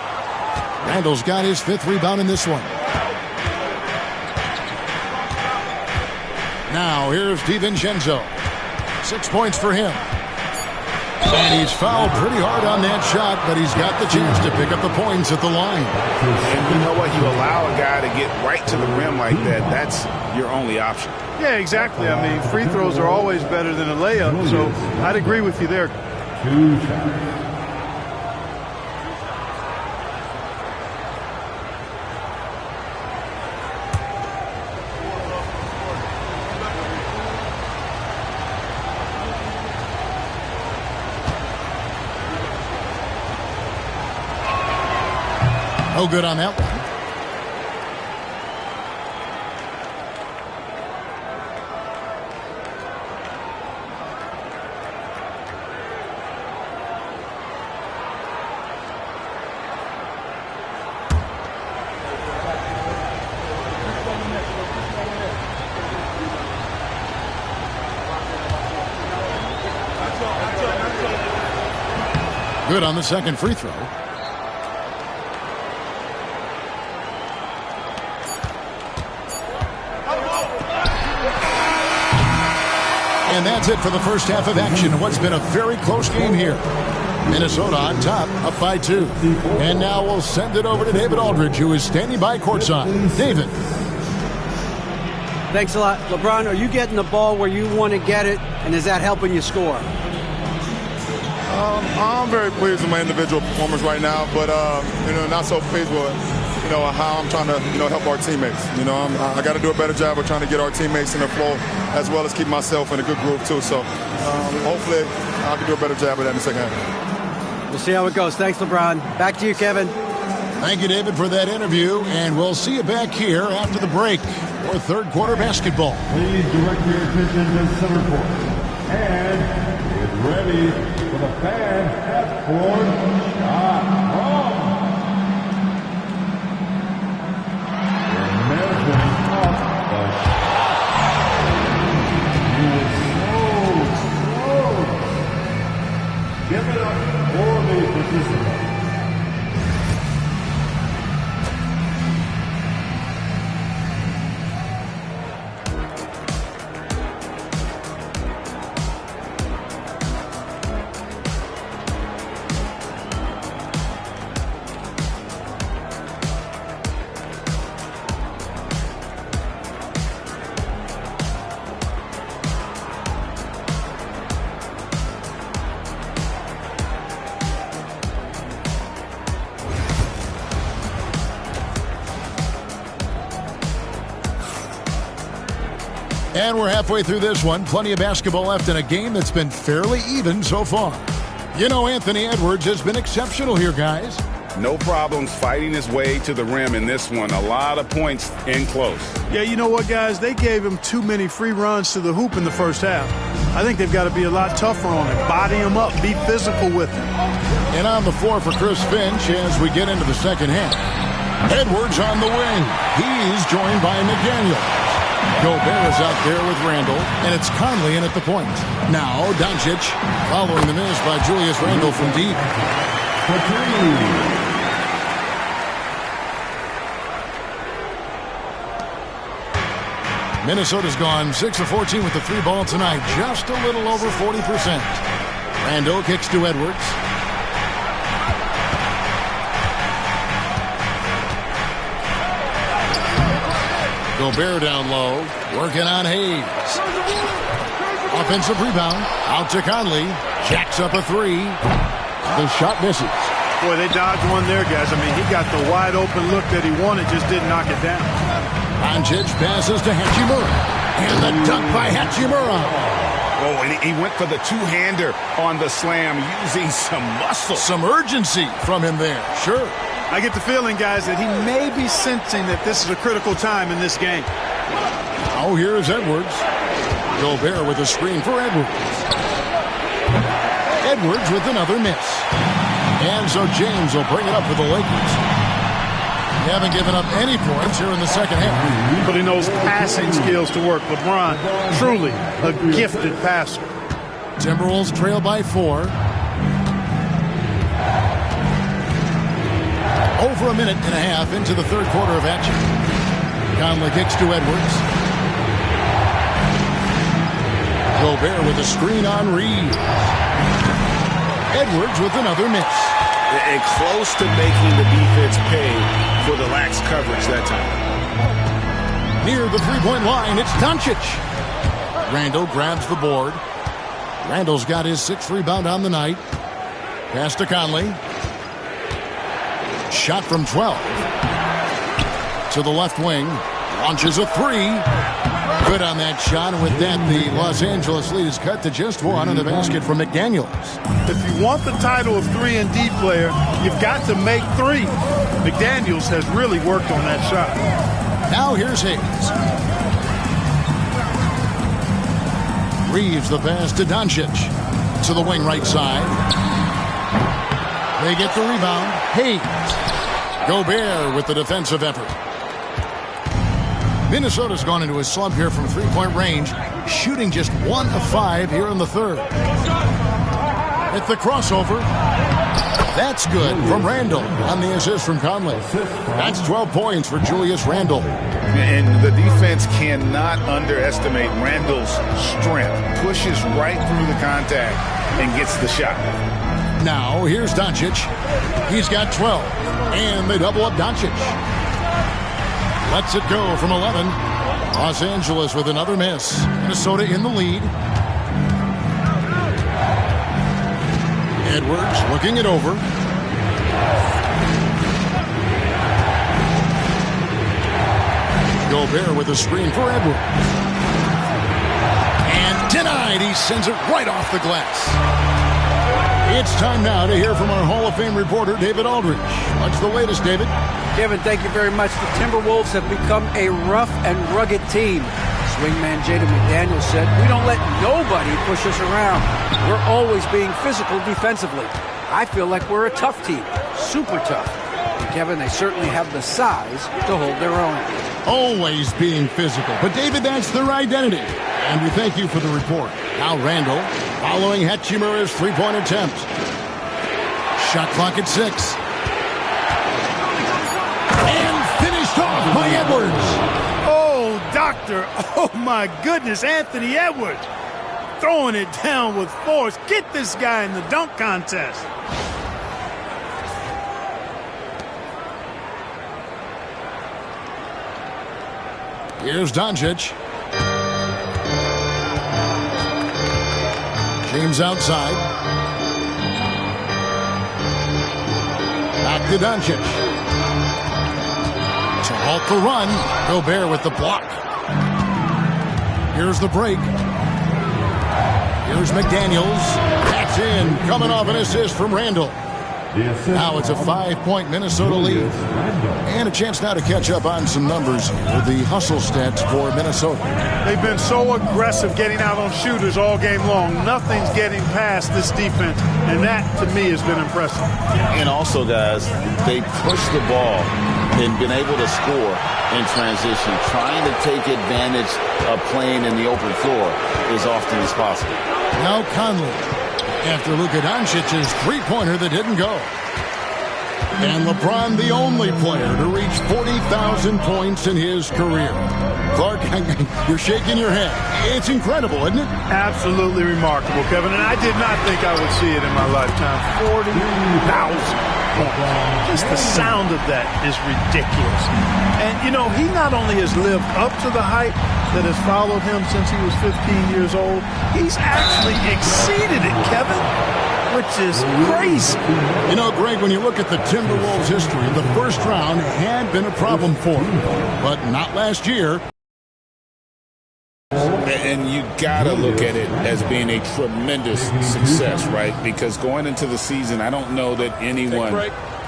Randall's got his 5th rebound in this one. Now here's DiVincenzo. 6 points for him. And he's fouled pretty hard on that shot, but he's got the chance to pick up the points at the line. And you know what? You allow a guy to get right to the rim like that. That's your only option. Yeah, exactly. I mean, free throws are always better than a layup, so I'd agree with you there. No good on that one. Good on the second free throw. And that's it for the first half of action. What's been a very close game here. Minnesota on top, up by 2. And now we'll send it over to David Aldridge, who is standing by courtside. David. Thanks a lot. LeBron, are you getting the ball where you want to get it, and is that helping you score? I'm very pleased with my individual performance right now, but not so pleased with how I'm trying to help our teammates. I got to do a better job of trying to get our teammates in the flow, as well as keep myself in a good groove too. So hopefully I can do a better job of that in the second half. We'll see how it goes. Thanks, LeBron. Back to you, Kevin. Thank you, David, for that interview, and we'll see you back here after the break for third quarter basketball. Please direct your attention to center court. And get ready for the fan half-court shot from. They're measuring up the shot. He was so slow. Give it up for the participants. And we're halfway through this one. Plenty of basketball left in a game that's been fairly even so far. You know, Anthony Edwards has been exceptional here, guys. No problems fighting his way to the rim in this one. A lot of points in close. Yeah, you know what, guys? They gave him too many free runs to the hoop in the first half. I think they've got to be a lot tougher on him. Body him up. Be physical with him. And on the floor for Chris Finch as we get into the second half. Edwards on the wing. He's joined by McDaniel. Gobert is out there with Randall, and it's Conley in at the point. Now, Doncic following the miss by Julius Randle from deep. For three. Minnesota's gone 6 of 14 with the three ball tonight, just a little over 40%. Randall kicks to Edwards. Gobert down low, working on Hayes. Offensive rebound, out to Conley. Jacks up a three. The shot misses. Boy, they dodged one there, guys. I mean, he got the wide open look that he wanted, just didn't knock it down. Doncic passes to Hachimura. And the dunk by Hachimura. Oh, and he went for the two-hander on the slam, using some muscle. Some urgency from him there, sure. I get the feeling, guys, that he may be sensing that this is a critical time in this game. Oh, here's Edwards. Gobert with a screen for Edwards. Edwards with another miss. And so James will bring it up for the Lakers. They haven't given up any points here in the second half. Putting those passing skills to work. LeBron, truly a gifted passer. Timberwolves trail by 4. Over a minute and a half into the third quarter of action. Conley kicks to Edwards. Gobert with a screen on Reed. Edwards with another miss. And close to making the defense pay for the lax coverage that time. Near the three-point line, it's Doncic. Randall grabs the board. Randall's got his 6th rebound on the night. Pass to Conley. Shot from 12. To the left wing. Launches a three. Good on that shot. And with that, the Los Angeles lead is cut to just 1 on the basket from McDaniels. If you want the title of 3-and-D player, you've got to make 3. McDaniels has really worked on that shot. Now here's Hayes. Reeves the pass to Doncic. To the wing right side. They get the rebound. Hayes. Gobert with the defensive effort. Minnesota's gone into a slump here from three-point range, shooting just 1 of 5 here in the third. At the crossover, that's good from Randall on the assist from Conley. That's 12 points for Julius Randle. And the defense cannot underestimate Randall's strength. Pushes right through the contact and gets the shot. Now, here's Doncic. He's got 12, and they double up Doncic. Lets it go from 11. Los Angeles with another miss. Minnesota in the lead. Edwards looking it over. Gobert with a screen for Edwards. And denied. He sends it right off the glass. It's time now to hear from our Hall of Fame reporter, David Aldridge. What's the latest, David? Kevin, thank you very much. The Timberwolves have become a rough and rugged team. Swingman Jaden McDaniels said, "We don't let nobody push us around. We're always being physical defensively. I feel like we're a tough team, super tough." And Kevin, they certainly have the size to hold their own. Always being physical. But, David, that's their identity. And we thank you for the report. Now Randall following Hachimura's three-point attempt. Shot clock at 6. And finished off by Edwards. Oh, doctor. Oh, my goodness. Anthony Edwards throwing it down with force. Get this guy in the dunk contest. Here's Doncic. James outside. Back to Doncic. To halt the run. Gobert with the block. Here's the break. Here's McDaniels. That's in. Coming off an assist from Randall. Now it's a 5-point Minnesota lead. And a chance now to catch up on some numbers with the hustle stats for Minnesota. They've been so aggressive getting out on shooters all game long. Nothing's getting past this defense, and that, to me, has been impressive. And also, guys, they push the ball and been able to score in transition, trying to take advantage of playing in the open floor as often as possible. Now Conley, after Luka Doncic's three-pointer that didn't go. And LeBron, the only player to reach 40,000 points in his career. Clark, you're shaking your head. It's incredible, isn't it? Absolutely remarkable, Kevin, and I did not think I would see it in my lifetime. 40,000 points. Just the sound of that is ridiculous. And, you know, he not only has lived up to the hype that has followed him since he was 15 years old, he's actually exceeded it, Kevin, which is crazy. You know, Greg, when you look at the Timberwolves' history, the first round had been a problem for them, but not last year. And you got to look at it as being a tremendous success, right? Because going into the season, I don't know that anyone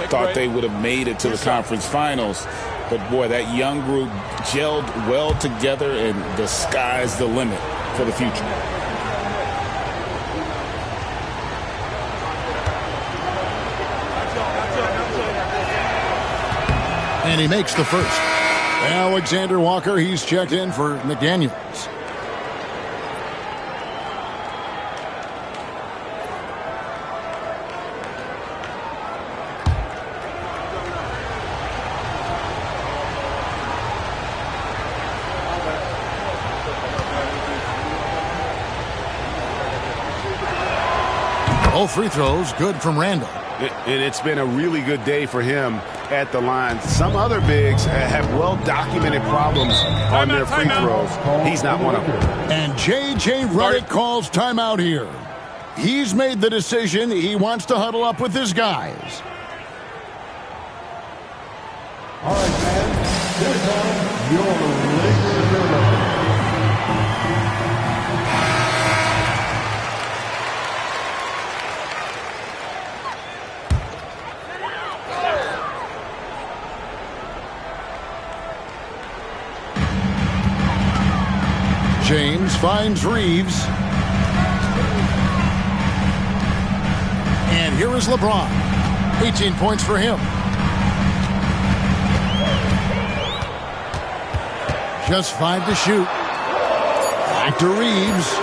thought they would have made it to the conference finals. But, boy, that young group gelled well together, and the sky's the limit for the future. And he makes the first. Alexander Walker, he's checked in for McDaniels. Both free throws good from Randall. And it's been a really good day for him at the line. Some other bigs have well-documented problems on their free throws. He's not one of them. And J.J. Redick calls timeout here. He's made the decision. He wants to huddle up with his guys. All right, man. Here comes your Lakers river. James finds Reeves. And here is LeBron. 18 points for him. Just 5 to shoot. Back to Reeves.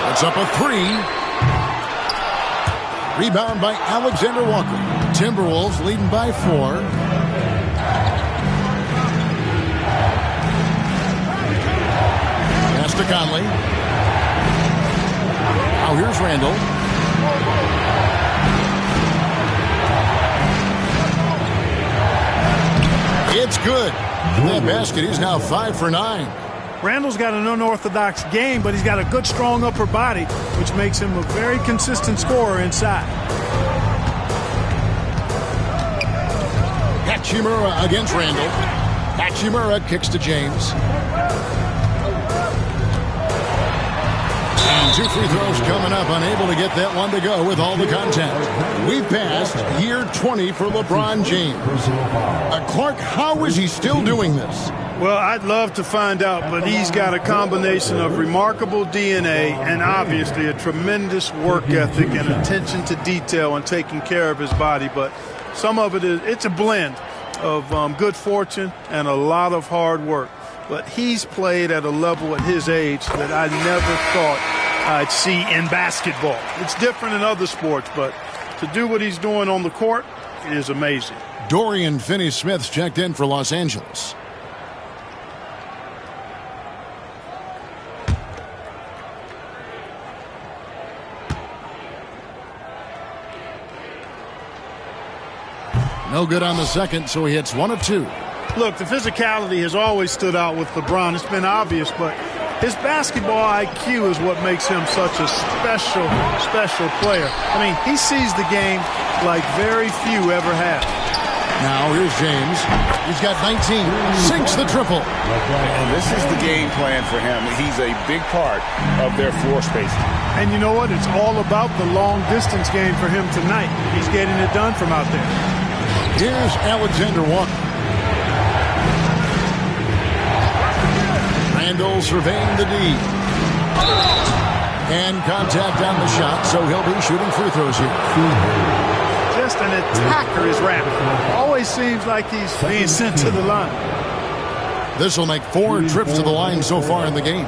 Puts up a 3. Rebound by Alexander Walker. Timberwolves leading by 4. To Conley. Now here's Randall. It's good. That basket is now 5 for 9. Randall's got an unorthodox game, but he's got a good, strong upper body, which makes him a very consistent scorer inside. Hachimura against Randall. Hachimura kicks to James. And 2 free throws coming up, unable to get that one to go with all the contact. We've passed year 20 for LeBron James. Clark, how is he still doing this? Well, I'd love to find out, but he's got a combination of remarkable DNA and obviously a tremendous work ethic and attention to detail and taking care of his body. But some of it's a blend of good fortune and a lot of hard work. But he's played at a level at his age that I never thought I'd see in basketball. It's different in other sports, but to do what he's doing on the court is amazing. Dorian Finney-Smith's checked in for Los Angeles. No good on the second, so he hits 1 of 2. Look, the physicality has always stood out with LeBron. It's been obvious, but his basketball IQ is what makes him such a special player. I mean, he sees the game like very few ever have. Now here's James. He's got 19. Sinks the triple. And this is the game plan for him. He's a big part of their floor spacing. And you know what? It's all about the long-distance game for him tonight. He's getting it done from out there. Here's Alexander Walker. Randall surveying the D. And contact on the shot, so he'll be shooting free throws here. Just an attacker is Randall. Always seems like he's being sent to the line. This will make 4 trips to the line so far in the game.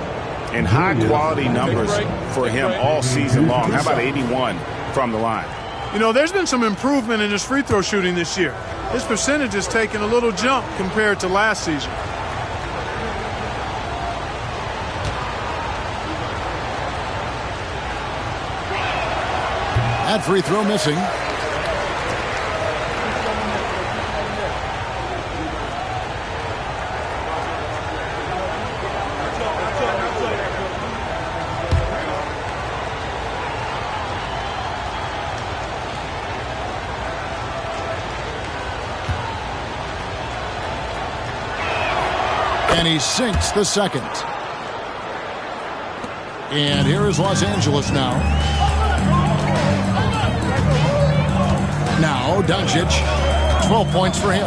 And high-quality numbers for him all season long. How about 81 from the line? You know, there's been some improvement in his free throw shooting this year. His percentage has taken a little jump compared to last season. That free throw missing. And he sinks the second. And here is Los Angeles now. Now, Doncic, 12 points for him.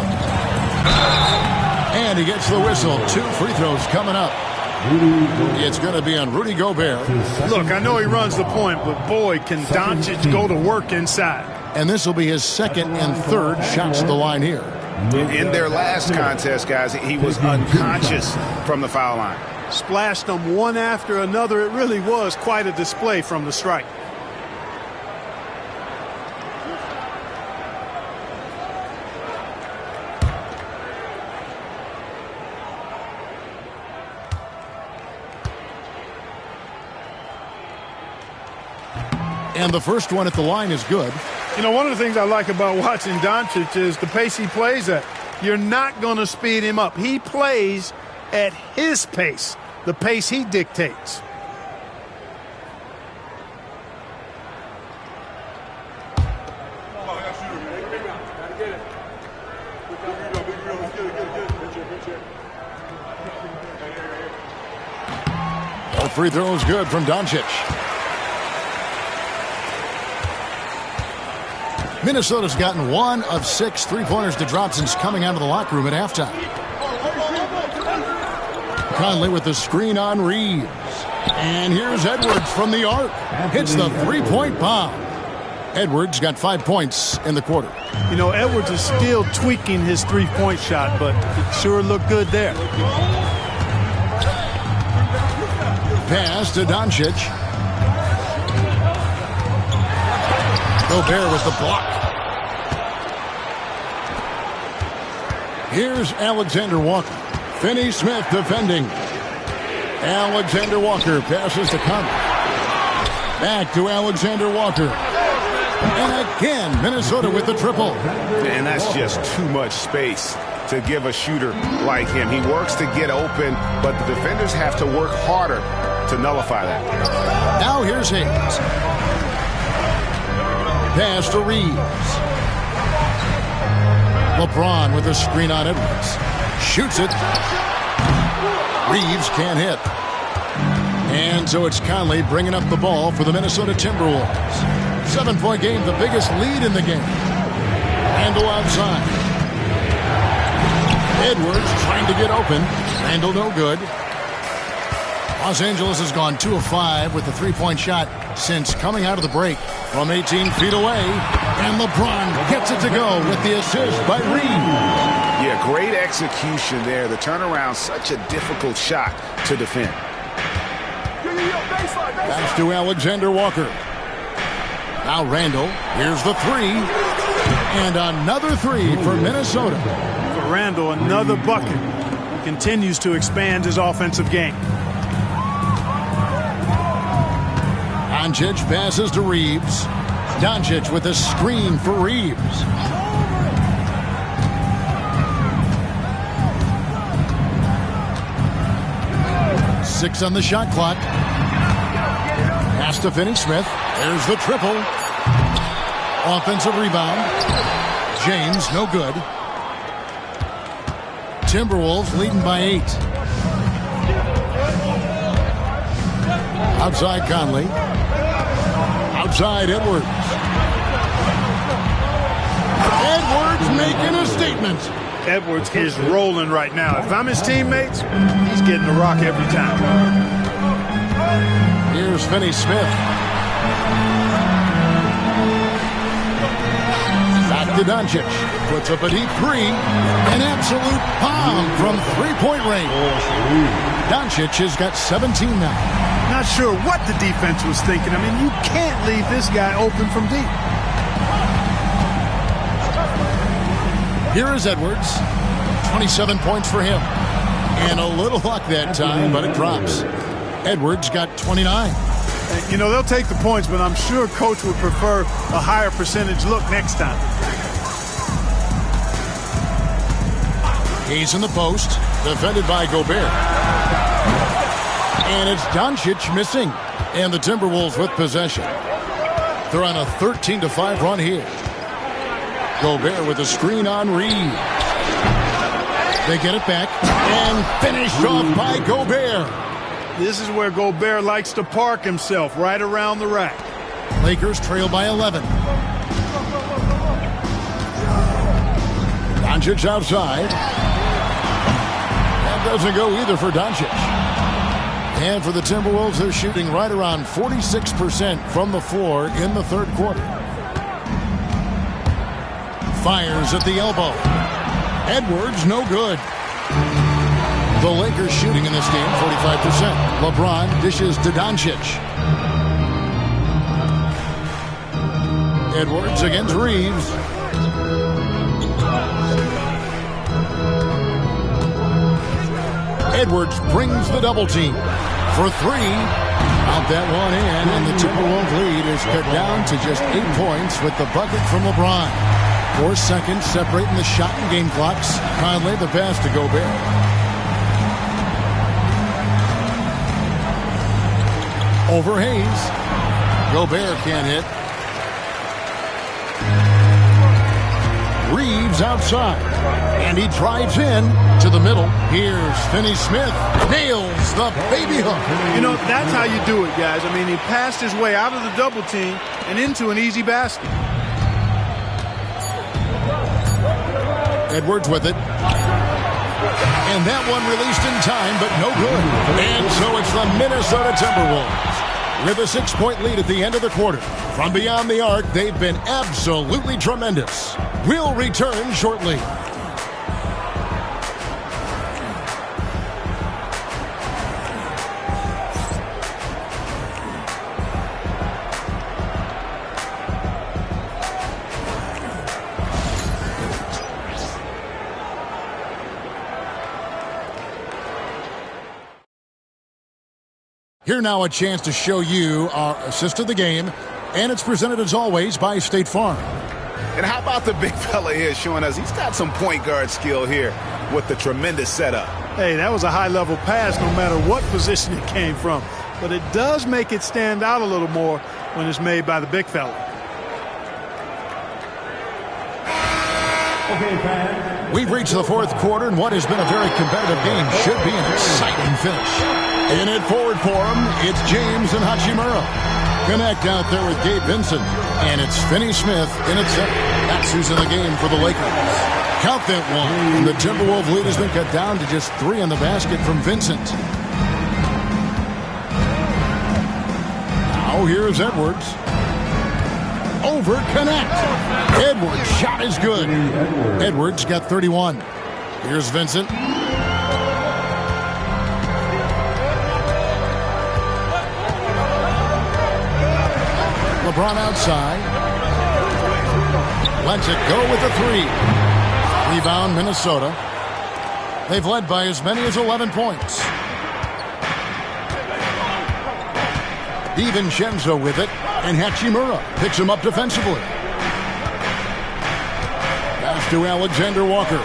And he gets the whistle. 2 free throws coming up. It's going to be on Rudy Gobert. Look, I know he runs the point, but boy, can Doncic go to work inside. And this will be his second and third shots at the line here. In their last contest, guys, he was unconscious from the foul line. Splashed them one after another. It really was quite a display from the strike. And the first one at the line is good. You know, one of the things I like about watching Doncic is the pace he plays at. You're not going to speed him up. He plays at his pace, the pace he dictates. The free throw is good from Doncic. Minnesota's gotten 1 of 6 three-pointers to drop since coming out of the locker room at halftime. Conley with the screen on Reeves. And here's Edwards from the arc. Hits the three-point bomb. Edwards got 5 points in the quarter. You know, Edwards is still tweaking his three-point shot, but it sure looked good there. Pass to Doncic. Gobert with the block. Here's Alexander Walker. Finney Smith defending. Alexander Walker passes to Conley. Back to Alexander Walker. And again, Minnesota with the triple. And that's just too much space to give a shooter like him. He works to get open, but the defenders have to work harder to nullify that. Now here's Hayes. Pass to Reeves. LeBron with a screen on Edwards. Shoots it. Reeves can't hit. And so it's Conley bringing up the ball for the Minnesota Timberwolves. 7-point game, the biggest lead in the game. Randall outside. Edwards trying to get open. Randall no good. Los Angeles has gone 2 of 5 with the three-point shot since coming out of the break from 18 feet away. And LeBron gets it to go with the assist by Reeves. Yeah, great execution there. The turnaround, such a difficult shot to defend. Pass to Alexander Walker. Now Randall. Here's the 3. And another 3 for Minnesota. For Randall, another bucket. He continues to expand his offensive game. Doncic passes to Reeves. Doncic with a screen for Reeves. Six on the shot clock. Pass to Finney Smith. There's the triple. Offensive rebound. James, no good. Timberwolves leading by 8. Outside Conley. Outside Edwards. Edwards making a statement. Edwards is rolling right now. If I'm his teammates, he's getting the rock every time. Here's Finney-Smith. Back to Doncic. Puts up a deep three. An absolute bomb from three-point range. Doncic has got 17 now. Not sure what the defense was thinking. I mean, you can't leave this guy open from deep. Here is Edwards. 27 points for him. And a little luck that time, but it drops. Edwards got 29. You know, they'll take the points, but I'm sure coach would prefer a higher percentage look next time. He's in the post, defended by Gobert. And it's Doncic missing. And the Timberwolves with possession. They're on a 13-5 run here. Gobert with a screen on Reed. They get it back and finished off by Gobert. This is where Gobert likes to park himself, right around the rack. Lakers trail by 11. Doncic outside. That doesn't go either for Doncic. And for the Timberwolves, they're shooting right around 46% from the floor in the third quarter. Fires at the elbow. Edwards, no good. The Lakers shooting in this game, 45%. LeBron dishes to Doncic. Edwards against Reeves. Edwards brings the double team for three. Out that one in, and the Timberwolves lead is cut down to just 8 points with the bucket from LeBron. 4 seconds separating the shot and game clocks. Conley the pass to Gobert. Over Hayes. Gobert can't hit. Reeves outside. And he drives in to the middle. Here's Finney-Smith. Nails the baby hook. You know, that's how you do it, guys. I mean, he passed his way out of the double team and into an easy basket. Edwards with it. And that one released in time, but no good. And so it's the Minnesota Timberwolves with a 6-point lead at the end of the quarter. From beyond the arc, they've been absolutely tremendous. We'll return shortly. Here now a chance to show you our assist of the game, and it's presented as always by State Farm. And how about the big fella here showing us he's got some point guard skill here with the tremendous setup. Hey, that was a high-level pass no matter what position it came from. But it does make it stand out a little more when it's made by the big fella. We've reached the fourth quarter, and what has been a very competitive game should be an exciting finish. In it forward for him, it's James and Hachimura. Connect out there with Gabe Vincent. And it's Finney-Smith in its center. That's who's in the game for the Lakers. Count that one. The Timberwolves lead has been cut down to just 3 in the basket from Vincent. Now here's Edwards. Over connect. Edwards' shot is good. Edwards got 31. Here's Vincent. LeBron outside. Lets it go with the 3. Rebound, Minnesota. They've led by as many as 11 points. DiVincenzo with it, and Hachimura picks him up defensively. Pass to Alexander Walker.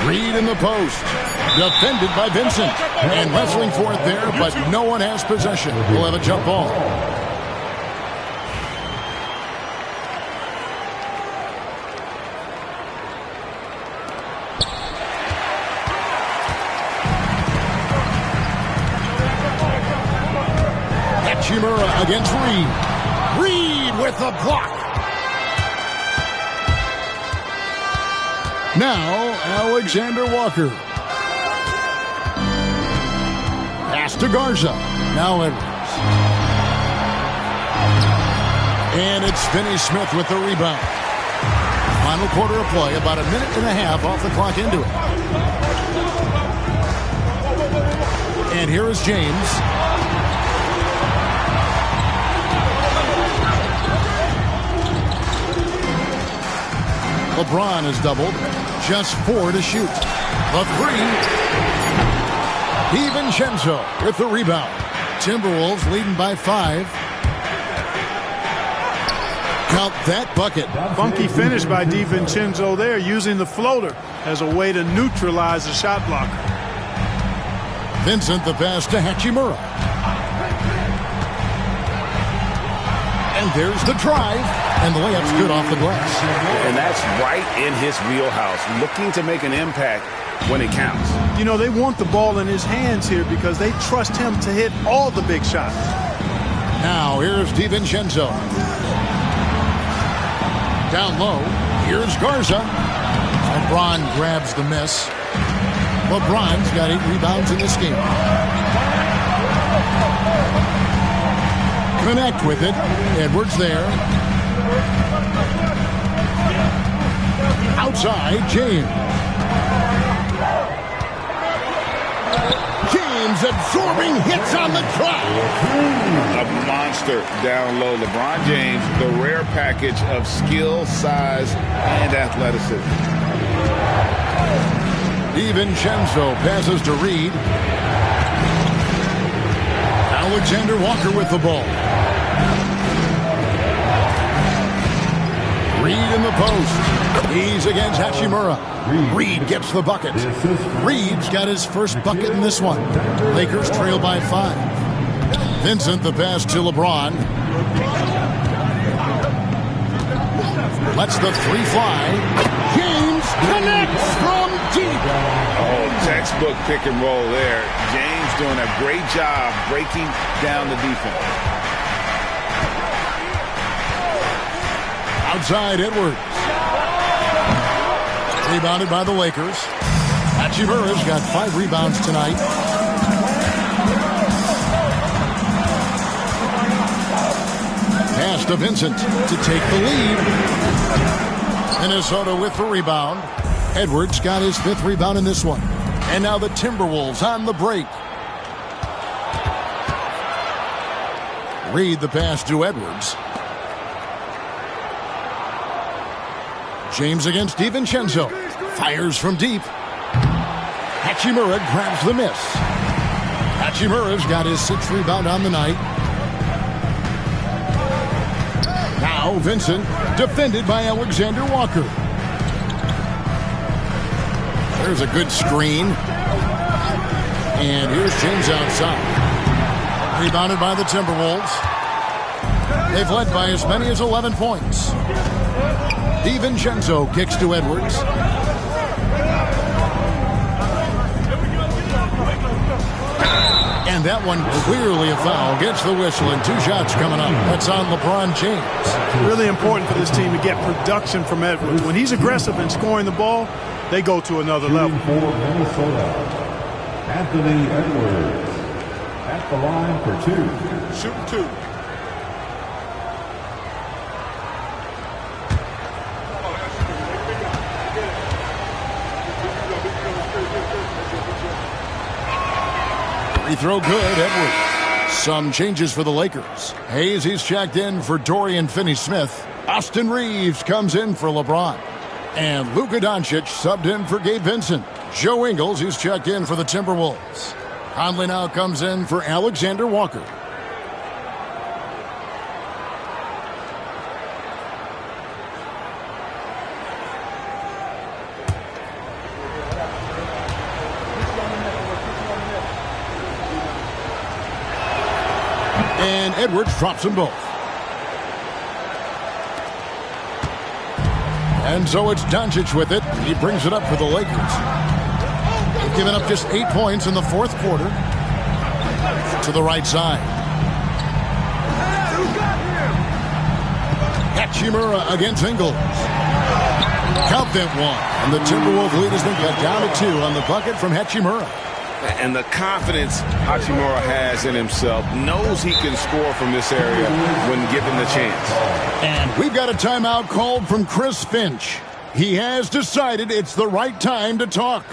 Reed in the post. Defended by Vincent. And wrestling for it there, but no one has possession. We'll have a jump ball. Hachimura against Reed. Reed with the block. Now, Alexander Walker. Pass to Garza. Now Edwards. And it's Finney Smith with the rebound. Final quarter of play, about a minute and a half off the clock into it. And here is James. LeBron has doubled. Just 4 to shoot. The 3. DiVincenzo with the rebound. Timberwolves leading by 5. Count that bucket. Funky finish by DiVincenzo there, using the floater as a way to neutralize the shot blocker. Vincent the pass to Hachimura. And there's the drive. And the layup's good off the glass. And that's right in his wheelhouse, looking to make an impact when it counts. You know, they want the ball in his hands here because they trust him to hit all the big shots. Now, here's DiVincenzo. Down low, here's Garza. LeBron grabs the miss. LeBron's got 8 rebounds in this game. Connect with it. Edwards there. Outside, James. James absorbing hits on the track. A monster down low. LeBron James, the rare package of skill, size, and athleticism. DiVincenzo passes to Reed. Alexander Walker with the ball. Reed in the post. He's against Hachimura. Reed gets the bucket. Reed's got his first bucket in this one. Lakers trail by 5. Vincent the pass to LeBron. Lets the 3 fly. James connects from deep. Oh, textbook pick and roll there. James doing a great job breaking down the defense. Outside Edwards. Rebounded by the Lakers. Hachimura's got 5 rebounds tonight. Pass to Vincent to take the lead. Minnesota with the rebound. Edwards got his 5th rebound in this one. And now the Timberwolves on the break. Reed the pass to Edwards. James against DiVincenzo. Fires from deep. Hachimura grabs the miss. Hachimura's got his 6th rebound on the night. Now Vincent, defended by Alexander Walker. There's a good screen. And here's James outside. Rebounded by the Timberwolves. They've led by as many as 11 points. DiVincenzo kicks to Edwards. And that one clearly a foul. Gets the whistle and 2 shots coming up. That's on LeBron James. Really important for this team to get production from Edwards. When he's aggressive in scoring the ball, they go to another level. For Minnesota, Anthony Edwards at the line for 2. Shoot 2. Free throw good, Edwards. Some changes for the Lakers. Hayes, he's checked in for Dorian Finney-Smith. Austin Reeves comes in for LeBron. And Luka Doncic subbed in for Gabe Vincent. Joe Ingles, he's checked in for the Timberwolves. Conley now comes in for Alexander Walker. And Edwards drops them both. And so it's Doncic with it. He brings it up for the Lakers. They've given up just 8 points in the 4th quarter. To the right side. Hachimura against Ingles. Count that one. And the Timberwolves lead has been cut down to 2 on the bucket from Hachimura. And the confidence Hachimura has in himself, knows he can score from this area when given the chance. And we've got a timeout called from Chris Finch. He has decided it's the right time to talk.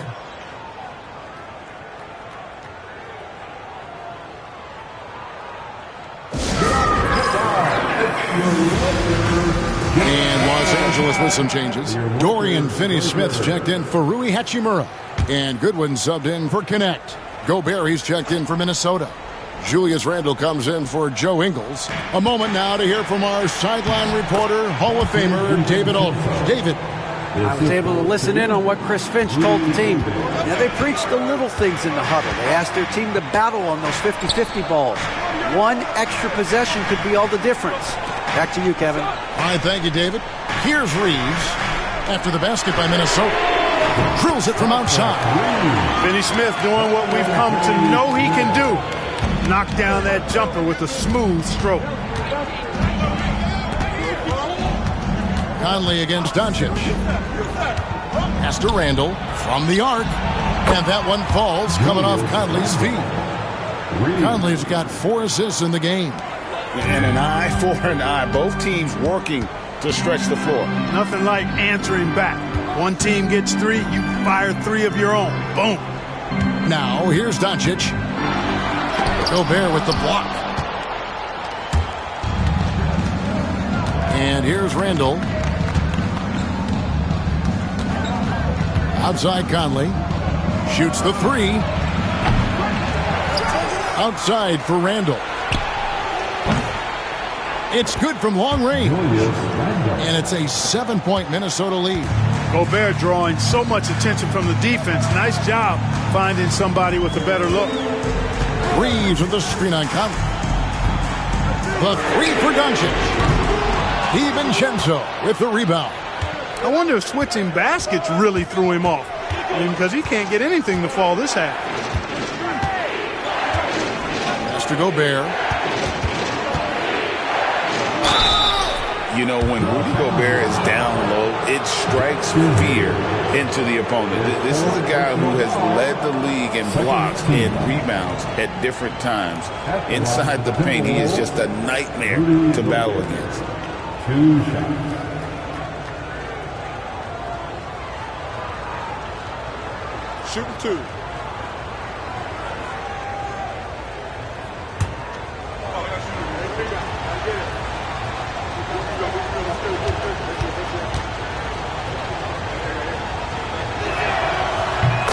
And Los Angeles with some changes. Dorian Finney-Smith's checked in for Rui Hachimura. And Goodwin subbed in for Connect. Gobert, he's checked in for Minnesota. Julius Randle comes in for Joe Ingles. A moment now to hear from our sideline reporter, Hall of Famer David Aldridge. David. I was able to listen in on what Chris Finch told the team. Now, they preached the little things in the huddle. They asked their team to battle on those 50-50 balls. One extra possession could be all the difference. Back to you, Kevin. All right, thank you, David. Here's Reeves after the basket by Minnesota. Drills it from outside. Finney-Smith doing what we've come to know he can do. Knock down that jumper with a smooth stroke. Conley against Doncic. Pass to Randle from the arc. And that one falls coming off Conley's feet. Conley's got 4 assists in the game. And an eye for an eye. Both teams working to stretch the floor. Nothing like answering back. One team gets 3, you fire 3 of your own. Boom. Now, here's Doncic. Gobert with the block. And here's Randle. Outside Conley. Shoots the 3. Outside for Randle. It's good from long range. And it's a 7-point Minnesota lead. Gobert drawing so much attention from the defense. Nice job finding somebody with a better look. Reeves with the screen on Conley. The 3 for Doncic. DiVincenzo with the rebound. I wonder if switching baskets really threw him off. Because he can't get anything to fall this half. Pass to Gobert. You know, when Rudy Gobert is down low, it strikes fear into the opponent. This is a guy who has led the league in blocks and rebounds at different times. Inside the paint, he is just a nightmare to battle against. 2 shots. Shooting 2.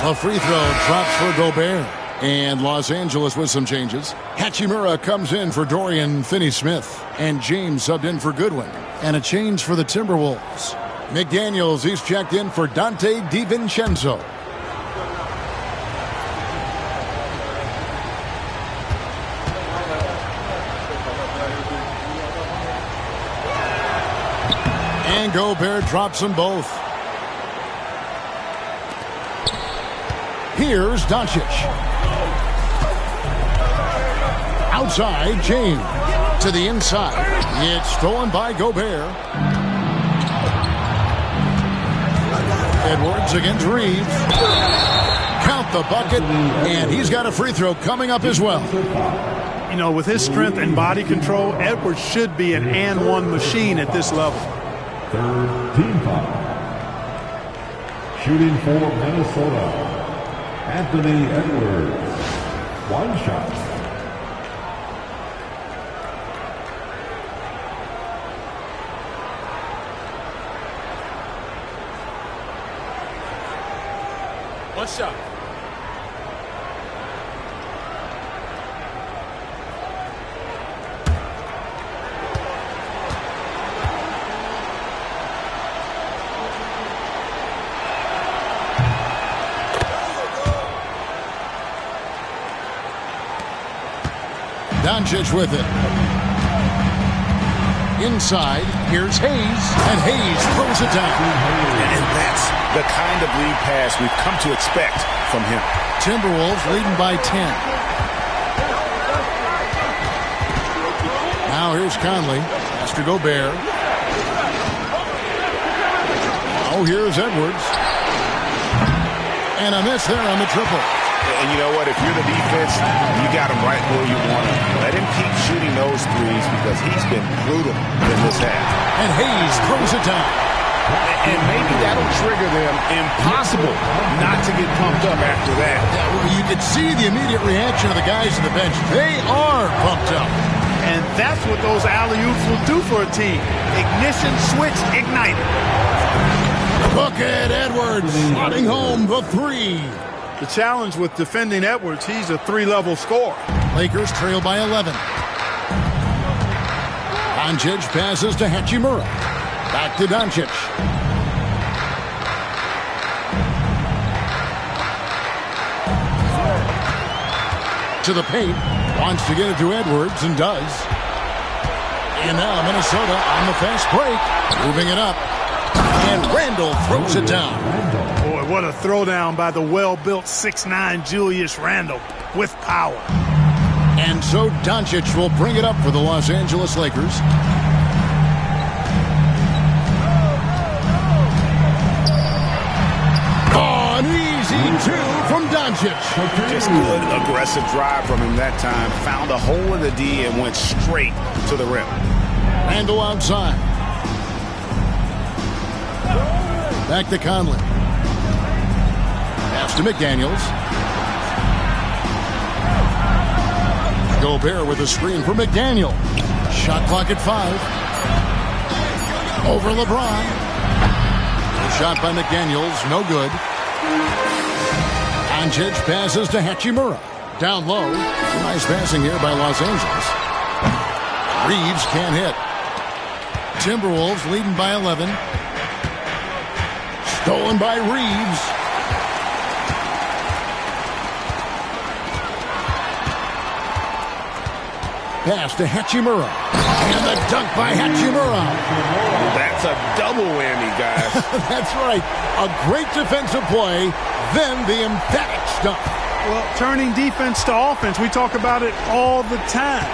A free throw drops for Gobert. And Los Angeles with some changes. Hachimura comes in for Dorian Finney-Smith. And James subbed in for Goodwin. And a change for the Timberwolves. McDaniels, he's checked in for Dante DiVincenzo. And Gobert drops them both. Here's Doncic. Outside, James. To the inside. It's stolen by Gobert. Edwards against Reeves. Count the bucket. And he's got a free throw coming up as well. You know, with his strength and body control, Edwards should be an and-one machine at this level. 3rd team foul. Shooting for Minnesota, Anthony Edwards. 1 shot. One shot. Doncic with it. Inside, here's Hayes, and Hayes throws it down. And that's the kind of lead pass we've come to expect from him. Timberwolves leading by 10. Now here's Conley. Pass to Gobert. Now here's Edwards. And a miss there on the triple. And you know what? If you're the defense, you got him right where you want him. Let him keep shooting those threes because he's been brutal in this half. And Hayes throws it down. And maybe that'll trigger them. Impossible not to get pumped up after that. Yeah, well, you could see the immediate reaction of the guys on the bench. They are pumped up. And that's what those alley-oops will do for a team. Ignition switch ignited. Look at Edwards slotting home the three. The challenge with defending Edwards, he's a three-level scorer. Lakers trail by 11. Doncic passes to Hachimura. Back to Doncic. To the paint. Wants to get it to Edwards and does. And now Minnesota on the fast break. Moving it up. And Randle throws it down. Boy, what a throwdown by the well-built 6'9" Julius Randle with power. And so Doncic will bring it up for the Los Angeles Lakers. Oh, an easy two from Doncic. Just good aggressive drive from him that time. Found a hole in the D and went straight to the rim. Randle outside. Back to Conley. Pass to McDaniels. Gobert with a screen for McDaniel. Shot clock at 5. Over LeBron. Shot by McDaniels, no good. Doncic passes to Hachimura. Down low. Nice passing here by Los Angeles. Reeves can't hit. Timberwolves leading by 11. Stolen by Reeves. Pass to Hachimura. And the dunk by Hachimura. That's a double whammy, guys. That's right. A great defensive play, then the emphatic stuff. Well, turning defense to offense, we talk about it all the time.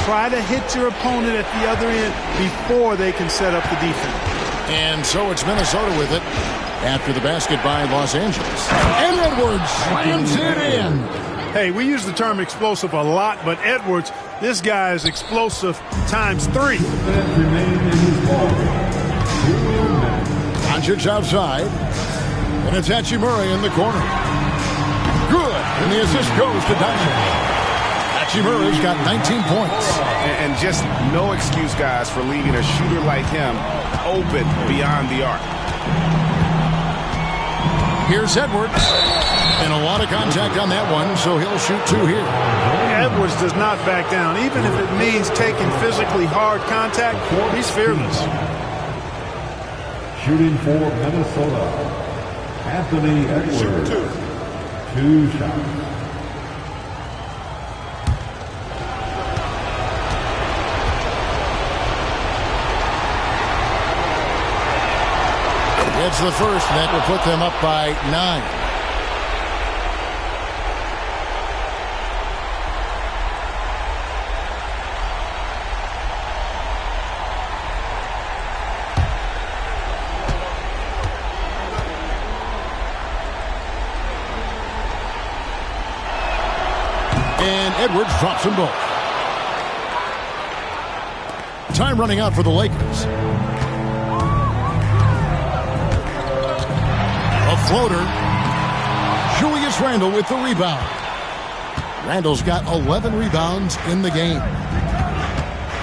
Try to hit your opponent at the other end before they can set up the defense. And so it's Minnesota with it after the basket by Los Angeles. And Edwards slams it in. Hey, we use the term explosive a lot, but Edwards, this guy is explosive times 3. Doncic outside. And it's Hachimura in the corner. Good. And the assist goes to Doncic. Hachimura's got 19 points. And just no excuse, guys, for leaving a shooter like him open beyond the arc. Here's Edwards. And a lot of contact on that one, so he'll shoot 2 here. Edwards does not back down. Even if it means taking physically hard contact, he's fearless. Shooting for Minnesota, Anthony Edwards. 2 shots. It's the first, and that will put them up by 9. And Edwards drops them both. Time running out for the Lakers. A floater. Julius Randle with the rebound. Randle's got 11 rebounds in the game.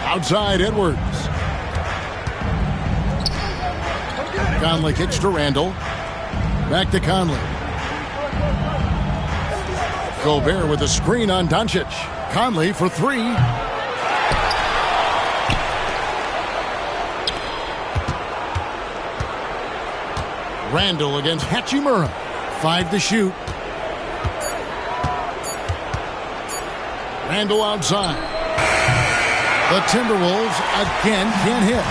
Outside Edwards. Conley kicks to Randle. Back to Conley. Gobert with a screen on Doncic. Conley for 3. Randle against Hachimura. 5 to shoot. Randle outside. The Timberwolves again can't hit.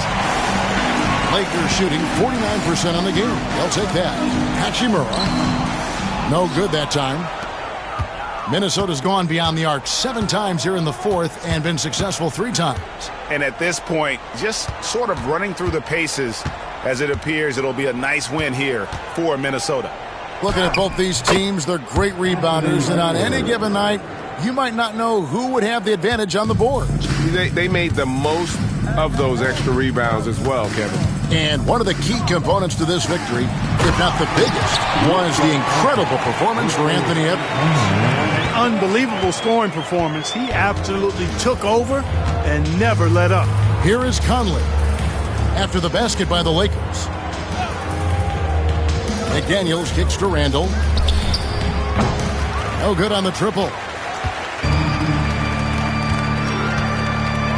Lakers shooting 49% on the game. They'll take that. Hachimura. No good that time. Minnesota's gone beyond the arc 7 times here in the 4th and been successful 3 times. And at this point, just sort of running through the paces as it appears it'll be a nice win here for Minnesota. Looking at both these teams, they're great rebounders, and on any given night, you might not know who would have the advantage on the board. They made the most of those extra rebounds as well, Kevin. And one of the key components to this victory, if not the biggest, was the incredible performance for Anthony Edwards. An unbelievable scoring performance. He absolutely took over and never let up. Here is Conley after the basket by the Lakers. McDaniels kicks to Randall. No good on the triple.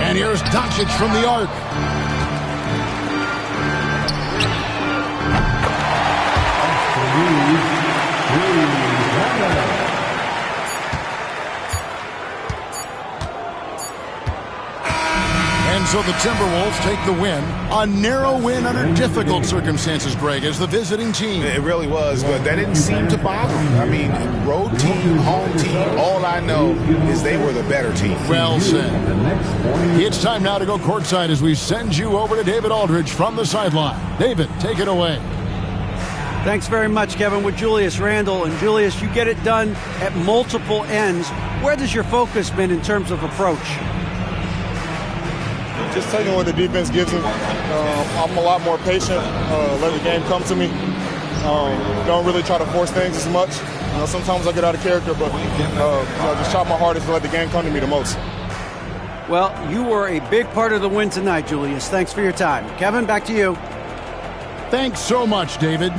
And here's Doncic from the arc. And so the Timberwolves take the win. A narrow win under difficult circumstances, Greg, as the visiting team. It really was, but that didn't seem to bother them. I mean, road team, home team, all I know is they were the better team. Well said. It's time now to go courtside as we send you over to David Aldridge from the sideline. David, take it away. Thanks very much, Kevin, with Julius Randle. And Julius, you get it done at multiple ends. Where has your focus been in terms of approach? Just taking what the defense gives him. I'm a lot more patient, let the game come to me. Don't really try to force things as much. Sometimes I get out of character, but just try my hardest to let the game come to me the most. Well, you were a big part of the win tonight, Julius. Thanks for your time. Kevin, back to you. Thanks so much, David.